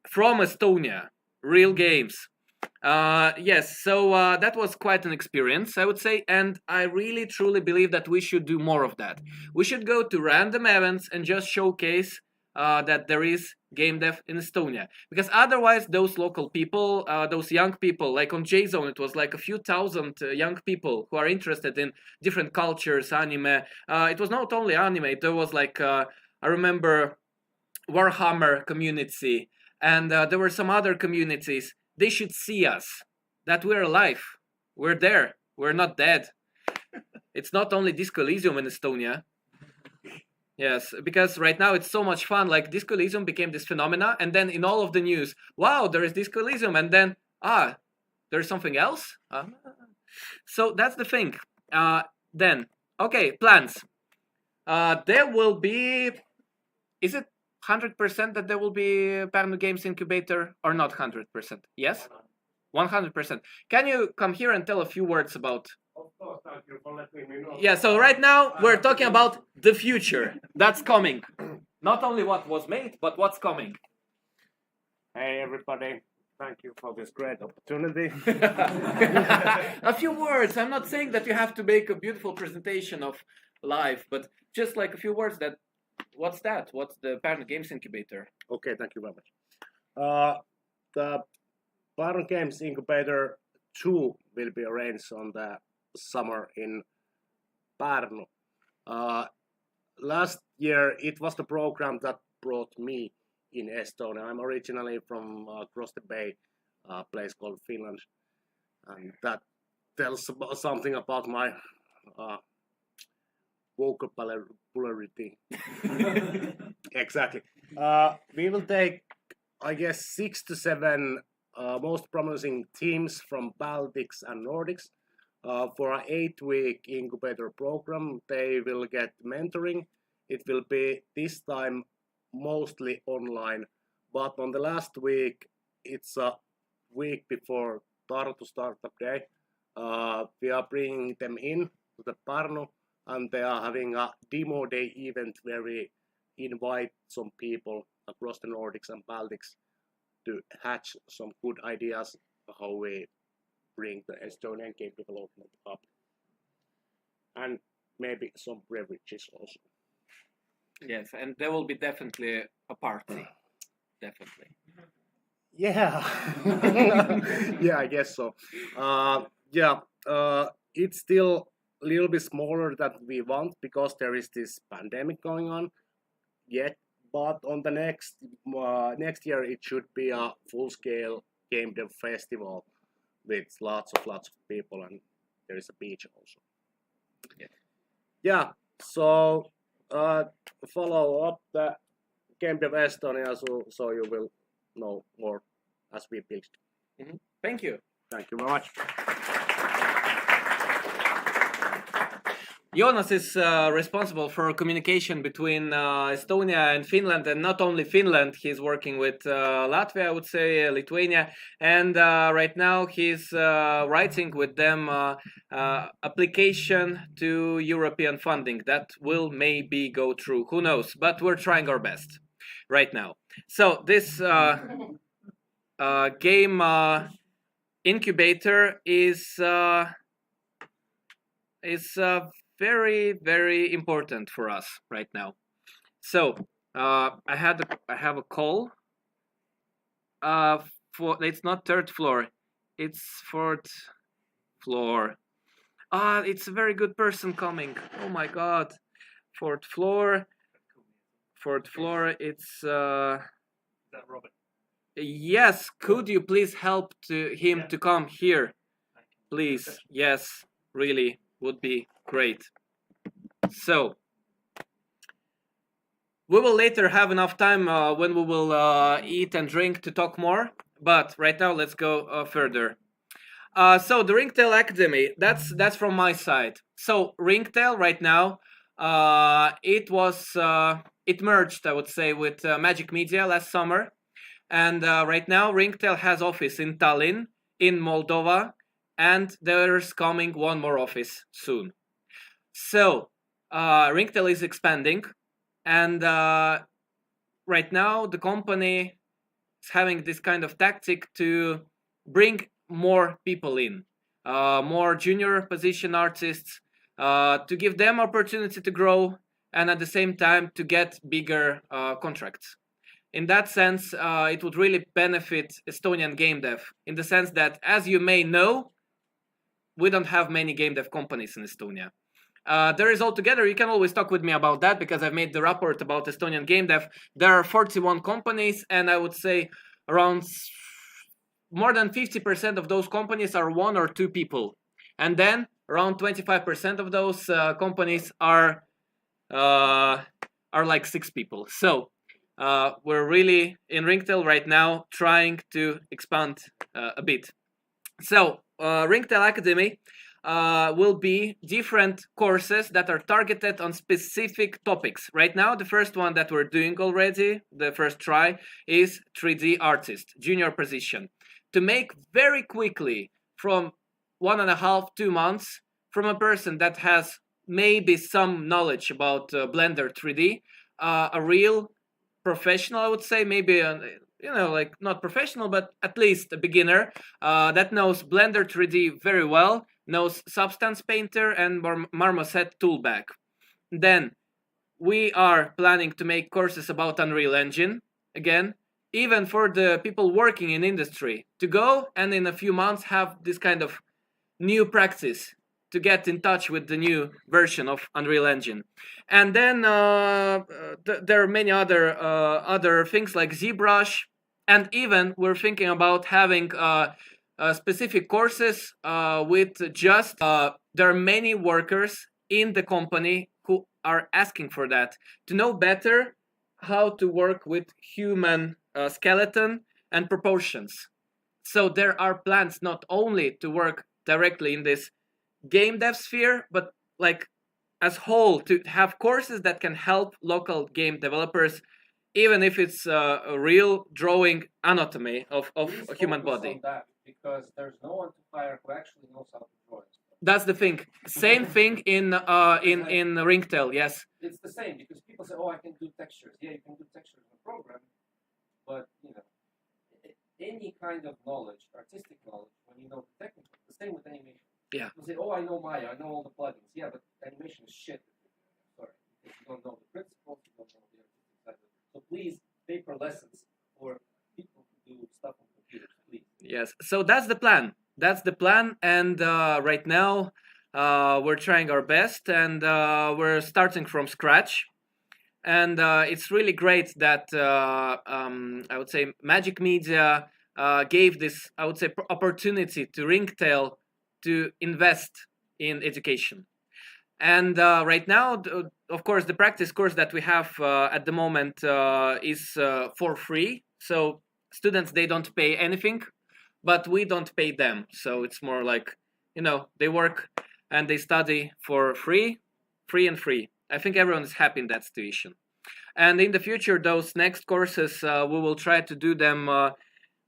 from Estonia. Real games. Yes, so that was quite an experience, I would say, and I really truly believe that we should do more of that. We should go to random events and just showcase that there is game dev in Estonia, because otherwise those local people, those young people, like on J-Zone, it was like a few thousand young people who are interested in different cultures, anime. It was not only anime, there was like, I remember Warhammer community, and there were some other communities. They should see us, that we're alive. We're there. We're not dead. It's not only Disco Elysium in Estonia. Yes, because right now it's so much fun. Like Disco Elysium became this phenomena, and then in all of the news, wow, there is Disco Elysium, and then, there's something else? So that's the thing. Then, okay, plans. There will be, is it 100% that there will be Pärnu Games Incubator or not 100%? Yes? 100%. Can you come here and tell a few words about... Of course, thank you for letting me know. Yeah, so right now we're talking about the future that's coming. Not only what was made, but what's coming. Hey everybody, thank you for this great opportunity. A few words. I'm not saying that you have to make a beautiful presentation of live, but just like a few words that, what's that? What's the Pärnu Games Incubator? Okay, thank you very much. The Pärnu Games Incubator 2 will be arranged on the summer in Pärnu. Last year it was the program that brought me in Estonia. I'm originally from across the bay, a place called Finland, and that tells something about my vocabulary. Exactly. We will take, I guess, 6 to 7 most promising teams from Baltics and Nordics for an 8-week incubator program. They will get mentoring. It will be this time mostly online, but on the last week, it's a week before Tartu Startup Day. We are bringing them in to the Pärnu, and they are having a demo day event where we invite some people across the Nordics and Baltics to hatch some good ideas how we bring the Estonian game development up, and maybe some beverages also. Yes, and there will be definitely a party. Definitely. Yeah. Yeah, I guess so. It's still a little bit smaller than we want because there is this pandemic going on yet. But on the next year, it should be a full-scale game dev festival with lots of people, and there is a beach also. Yeah. So follow up the Gamedev Estonia, so you will know more as we build. Mm-hmm. Thank you. Thank you very much. Jonas is responsible for communication between Estonia and Finland, and not only Finland. He's working with Latvia, I would say, Lithuania, and right now he's writing with them application to European funding that will maybe go through. Who knows? But we're trying our best right now. So this game incubator is very, very important for us right now. So I have a call for, it's not third floor, it's fourth floor. It's a very good person coming. Oh my god. Fourth floor. It's That Robert. yes, could you please help him to come here? Please. Yes, really would be great. So we will later have enough time when we will eat and drink to talk more, but right now let's go further. So the Ringtail Academy, that's from my side. So Ringtail right now, it merged, I would say, with Magic Media last summer, and right now Ringtail has office in Tallinn, in Moldova, and there's coming one more office soon. So Ringtail is expanding, and right now the company is having this kind of tactic to bring more people in, more junior position artists, to give them opportunity to grow, and at the same time to get bigger contracts. In that sense, it would really benefit Estonian game dev, in the sense that, as you may know, we don't have many game dev companies in Estonia. There is altogether, you can always talk with me about that, because I've made the report about Estonian game dev. There are 41 companies, and I would say around more than 50% of those companies are 1 or 2 people. And then around 25% of those companies are like 6 people. So we're really in Ringtail right now trying to expand a bit. So Ringtail Academy, will be different courses that are targeted on specific topics. Right now, the first one that we're doing already, the first try, is 3D artist, junior position. To make very quickly from 1.5, 2 months from a person that has maybe some knowledge about Blender 3D, a real professional, I would say, maybe like not professional, but at least a beginner that knows Blender 3D very well, knows Substance Painter and Marmoset Toolbag. Then we are planning to make courses about Unreal Engine again, even for the people working in industry, to go and in a few months have this kind of new practice to get in touch with the new version of Unreal Engine. And then there are many other things like ZBrush, and even we're thinking about having specific courses with just there are many workers in the company who are asking for that, to know better how to work with human skeleton and proportions. So there are plans not only to work directly in this game dev sphere, but like as whole, to have courses that can help local game developers, even if it's a real drawing anatomy of a human body. On that, because there's no one to hire who actually knows how to draw it. That's the thing. Same thing in Ringtail, yes. It's the same, because people say, "Oh, I can do textures." Yeah, you can do textures in a program, but any kind of knowledge, artistic knowledge, when you know the technical, the same with animation. Yeah. People say, "Oh, I know Maya, I know all the plugins." Yeah, but animation is shit. Sorry, because you don't know the principles, you don't know the artistic side. So please, paper lessons for people who do stuff on computers, please. Yes. So that's the plan. That's the plan, and right now we're trying our best, and we're starting from scratch. And it's really great that I would say Magic Media gave this, I would say, opportunity to Ringtail to invest in education. And right now, of course, the practice course that we have at the moment is for free. So students, they don't pay anything, but we don't pay them. So it's more like, they work and they study for free. I think everyone is happy in that situation. And in the future, those next courses, we will try to do them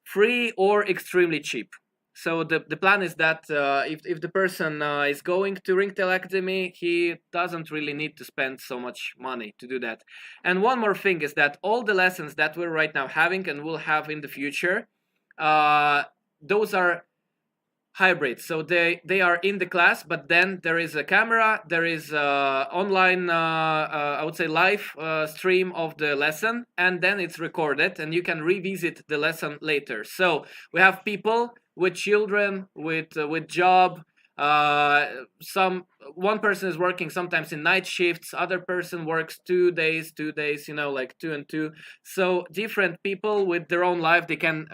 free or extremely cheap. So the plan is that if the person is going to Ringtail Academy, he doesn't really need to spend so much money to do that. And one more thing is that all the lessons that we're right now having and will have in the future, those are hybrid. So they are in the class, but then there is a camera, there is online, I would say live stream of the lesson, and then it's recorded and you can revisit the lesson later. So we have people with children, with job, one person is working sometimes in night shifts, other person works 2 days, like 2 and 2. So different people with their own life, they can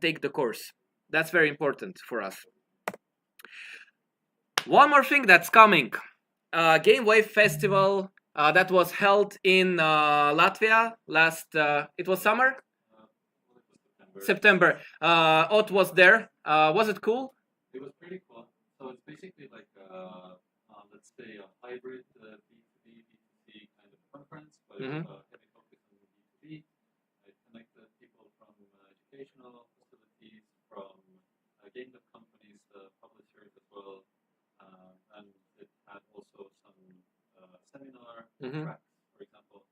take the course. That's very important for us. One more thing that's coming, Game Wave Festival that was held in Latvia last, it was summer? September. Ot was there. Was it cool? It was pretty cool. So it's basically like, let's say, a hybrid B2B, B2C kind of conference, but heavy focus on B2B. It connected people from educational facilities, from game dev companies, publishers as well, and it had also some seminar tracks, for example.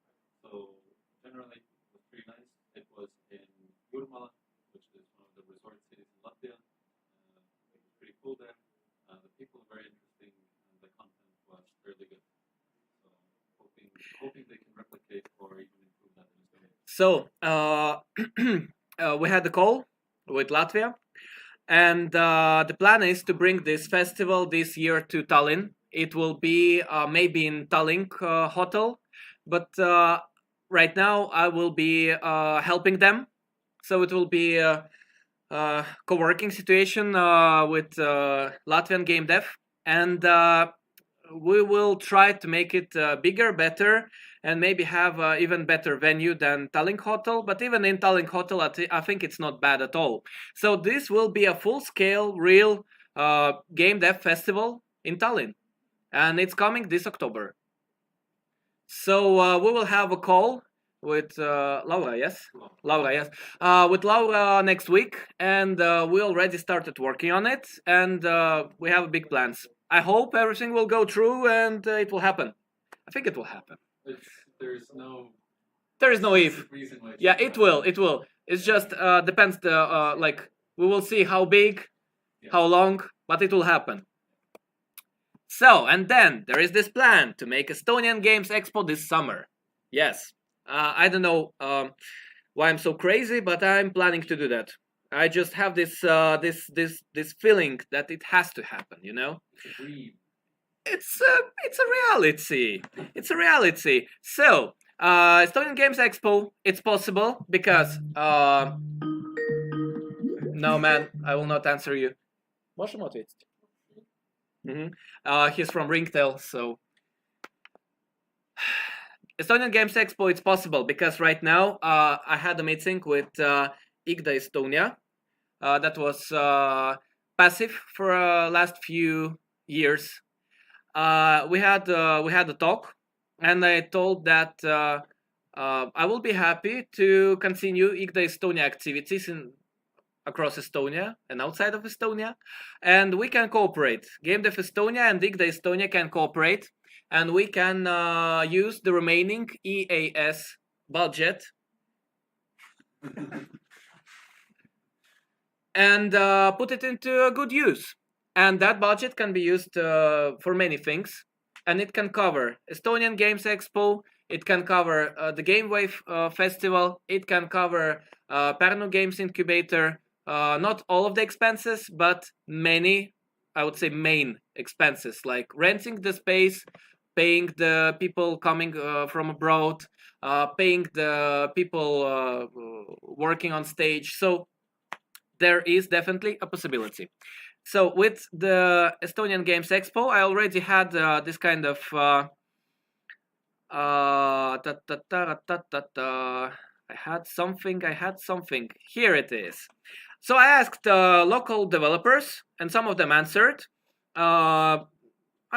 So generally, it was pretty nice. It was in Jurmala, which is one of the resort cities in Latvia. It was pretty cool there. The people were very interesting, and the content was really good. So hoping they can replicate or even improve that in Estonia. So we had the call with Latvia, and the plan is to bring this festival this year to Tallinn. It will be maybe in Tallinn hotel, but right now I will be helping them. So it will be a co-working situation with Latvian game dev, and we will try to make it bigger, better, and maybe have even better venue than Tallinn Hotel. But even in Tallinn Hotel, I think it's not bad at all. So this will be a full-scale, real game dev festival in Tallinn, and it's coming this October. So we will have a call with Laura, yes? Laura, yes. With Laura next week, and we already started working on it, and we have big plans. I hope everything will go through and it will happen. I think it will happen. There is no if. reason why. Yeah, it will. It will. It's just depends the like we will see how big, how long, but it will happen. So, and then there is this plan to make Estonian Games Expo this summer. Yes. I don't know why I'm so crazy, but I'm planning to do that. I just have this this feeling that it has to happen, you know? It's a reality. It's a reality. So, Estonian Games Expo, it's possible because no man, I will not answer you. Можем ответить? He's from Ringtail, so Estonian Games Expo, it's possible because right now I had a meeting with IGDA Estonia that was passive for last few years. We had a talk, and I told that I will be happy to continue IGDA Estonia activities across Estonia and outside of Estonia, and we can cooperate. Gamedev Estonia and IGDA Estonia can cooperate, and we can use the remaining EAS budget and put it into a good use. And that budget can be used for many things, and it can cover Estonian Games Expo, it can cover the GameWave Festival, it can cover Pärnu Games Incubator, not all of the expenses, but many, I would say main expenses, like renting the space, paying the people coming from abroad, paying the people working on stage. So there is definitely a possibility. So with the Estonian Games Expo, I already had this kind of I had something. Here it is. So I asked local developers, and some of them answered. I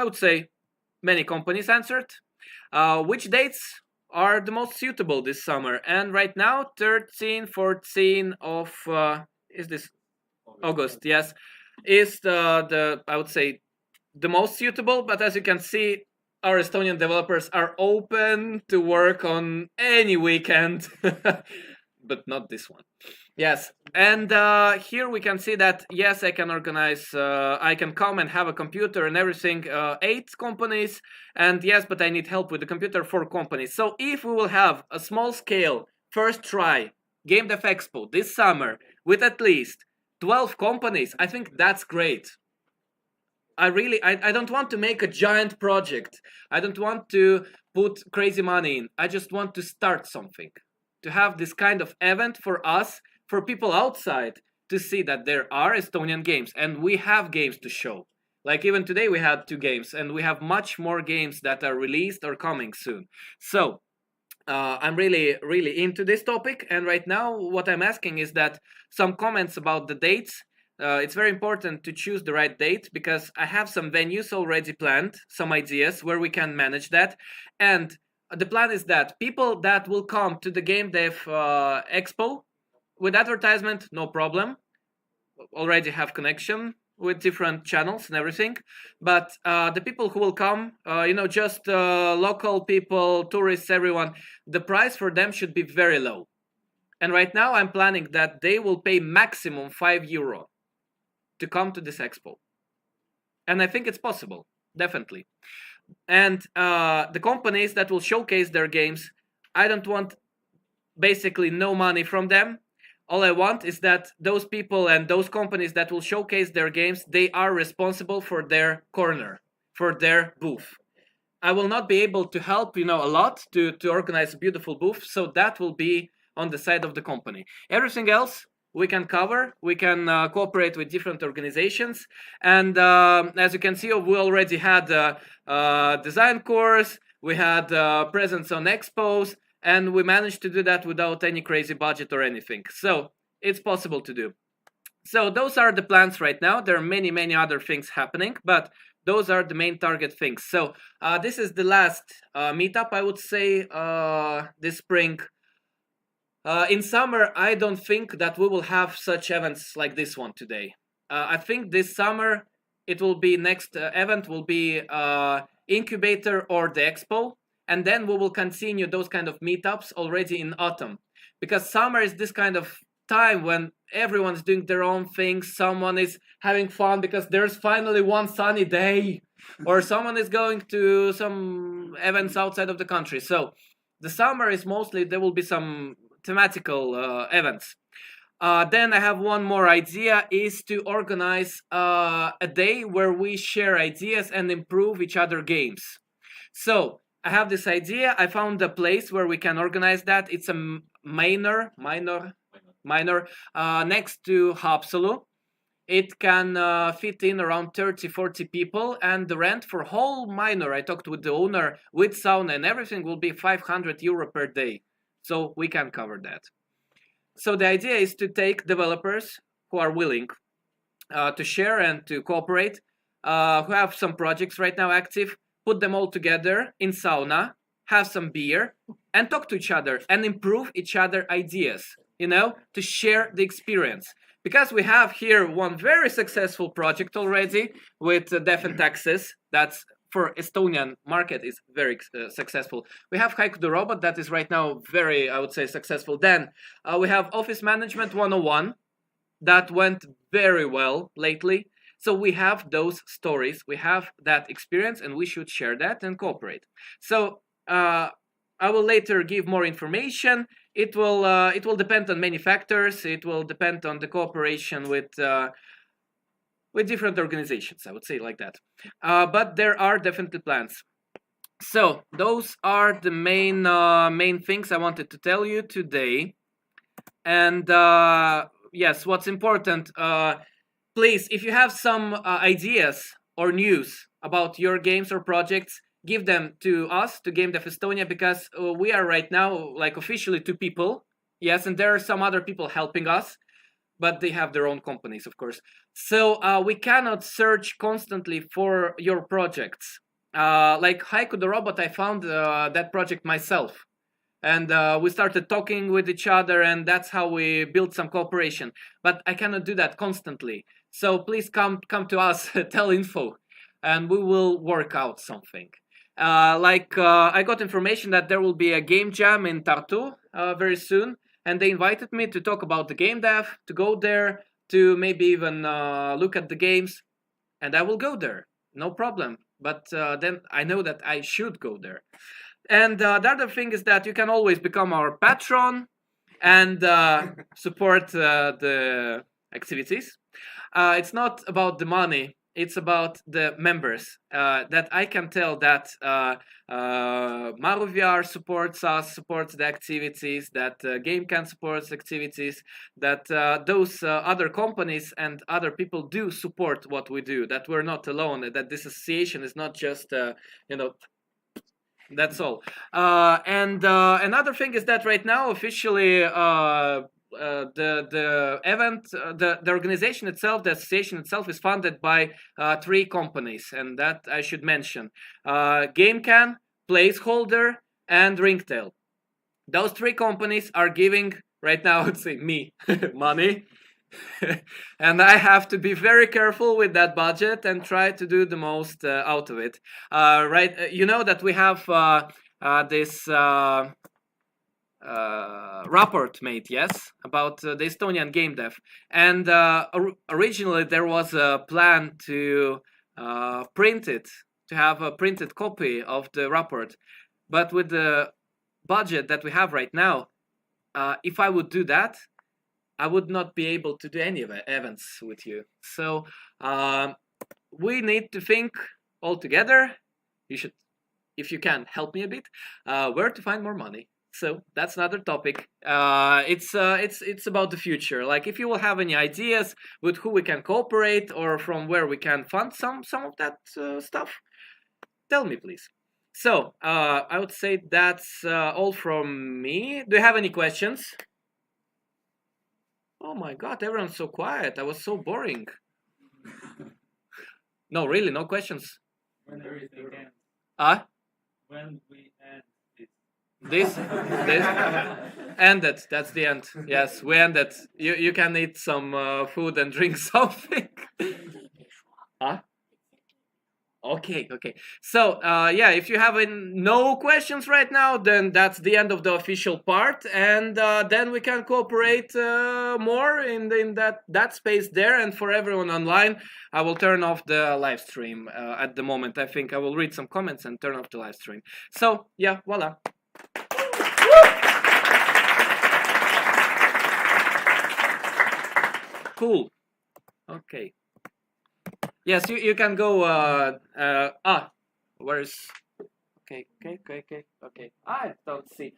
would say many companies answered. Which dates are the most suitable this summer? And right now, 13, 14 of is this August? Yes, is the I would say the most suitable. But as you can see, our Estonian developers are open to work on any weekend, but not this one. Yes, and here we can see that, yes, I can organize, I can come and have a computer and everything, 8 companies, and yes, but I need help with the computer, 4 companies. So if we will have a small scale, first try, Gamedev Expo this summer with at least 12 companies, I think that's great. I don't want to make a giant project. I don't want to put crazy money in. I just want to start something. To have this kind of event for us, for people outside, to see that there are Estonian games and we have games to show. Like even today we had 2 games and we have much more games that are released or coming soon. So I'm really into this topic, and right now what I'm asking is that some comments about the dates. It's very important to choose the right date because I have some venues already planned, some ideas where we can manage that. And the plan is that people that will come to the Gamedev Expo with advertisement, no problem. Already have connection with different channels and everything. But the people who will come, just local people, tourists, everyone, the price for them should be very low. And right now I'm planning that they will pay maximum €5 to come to this expo. And I think it's possible, definitely. And the companies that will showcase their games, I don't want basically no money from them. All I want is that those people and those companies that will showcase their games, they are responsible for their corner, for their booth. I will not be able to help, a lot to organize a beautiful booth, so that will be on the side of the company. Everything else, we can cover, we can cooperate with different organizations, and as you can see, we already had a design course, we had presence on expos, and we managed to do that without any crazy budget or anything. So it's possible to do. So those are the plans right now. There are many other things happening, but Those are the main target things. So this is the last meetup, I would say, this spring. In summer, I don't think that we will have such events like this one today. I think this summer it will be next event will be Incubator or the Expo, and then we will continue those kind of meetups already in autumn, because summer is this kind of time when everyone's doing their own thing. Someone is having fun because there's finally one sunny day, or someone is going to some events outside of the country. So the summer is mostly there will be some thematical events. Then I have one more idea, is to organize a day where we share ideas and improve each other games. So I have this idea. I found a place where we can organize that. It's a minor next to Haapsalu. It can fit in around 30-40 people, and the rent for whole minor, I talked with the owner, with sauna and everything, will be 500 euro per day. So we can cover that. So the idea is to take developers who are willing to share and to cooperate, who have some projects right now active, put them all together in sauna, have some beer, and talk to each other and improve each other ideas, you know, to share the experience. Because we have here one very successful project already with Deaf and Taxes, that's for Estonian market is very successful. We have Haiku the Robot that is right now very, I would say, successful. Then we have Office Management 101 that went very well lately. So we have those stories, we have that experience, and we should share that and cooperate. So I will later give more information. It will depend on many factors. It will depend on the cooperation with different organizations, I would say like that. But there are definitely plans. So those are the main things I wanted to tell you today. And yes, what's important, please, if you have some ideas or news about your games or projects, give them to us, to Gamedev Estonia, because we are right now like officially 2 people. Yes, and there are some other people helping us, but they have their own companies, of course. So we cannot search constantly for your projects. Like Haiku the Robot, I found that project myself. And we started talking with each other, and that's how we built some cooperation. But I cannot do that constantly. So please come to us, tell info, and we will work out something. I got information that there will be a game jam in Tartu very soon. And they invited me to talk about the game dev, to go there, to maybe even look at the games. And I will go there, no problem. But then I know that I should go there. And the other thing is that you can always become our patron and support the activities. It's not about the money. It's about the members. That I can tell that MaruVR supports us, supports the activities, that GameCan supports activities, that those other companies and other people do support what we do, that we're not alone, that this association is not just, that's all. And another thing is that right now, officially, the event, the organization itself, the association itself is funded by 3 companies, and that I should mention. GameCan, Placeholder, and Ringtail. Those 3 companies are giving, right now, I would say me, money. And I have to be very careful with that budget and try to do the most out of it. Right, you know that we have this report made, yes, about the Estonian game dev, and originally there was a plan to print it, to have a printed copy of the report, but with the budget that we have right now, if I would do that, I would not be able to do any events with you. So we need to think all together. You should, if you can, help me a bit, where to find more money. So that's another topic. It's about the future. Like if you will have any ideas with who we can cooperate or from where we can fund some of that stuff, tell me please. So I would say that's all from me. Do you have any questions? Oh my God, everyone's so quiet. I was so boring. No, really, no questions. When everything ends. When we end this ended. That's the end. Yes, we ended. You can eat some food and drink something. Okay. So yeah, if you have no questions right now, then that's the end of the official part, and then we can cooperate more in that space there. And for everyone online, I will turn off the live stream at the moment. I think I will read some comments and turn off the live stream. So yeah, voila. Cool. Okay. Yes, you can go. Where's? Okay. I don't see.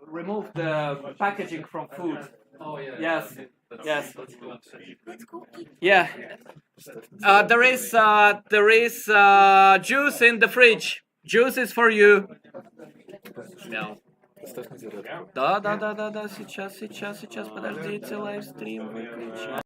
Remove the packaging from food. Oh yeah. Yes. Yes. Let's go eat. Yeah. There is juice in the fridge. Juice is for you. No. Да, сейчас, подождите, лайвстрим выключу.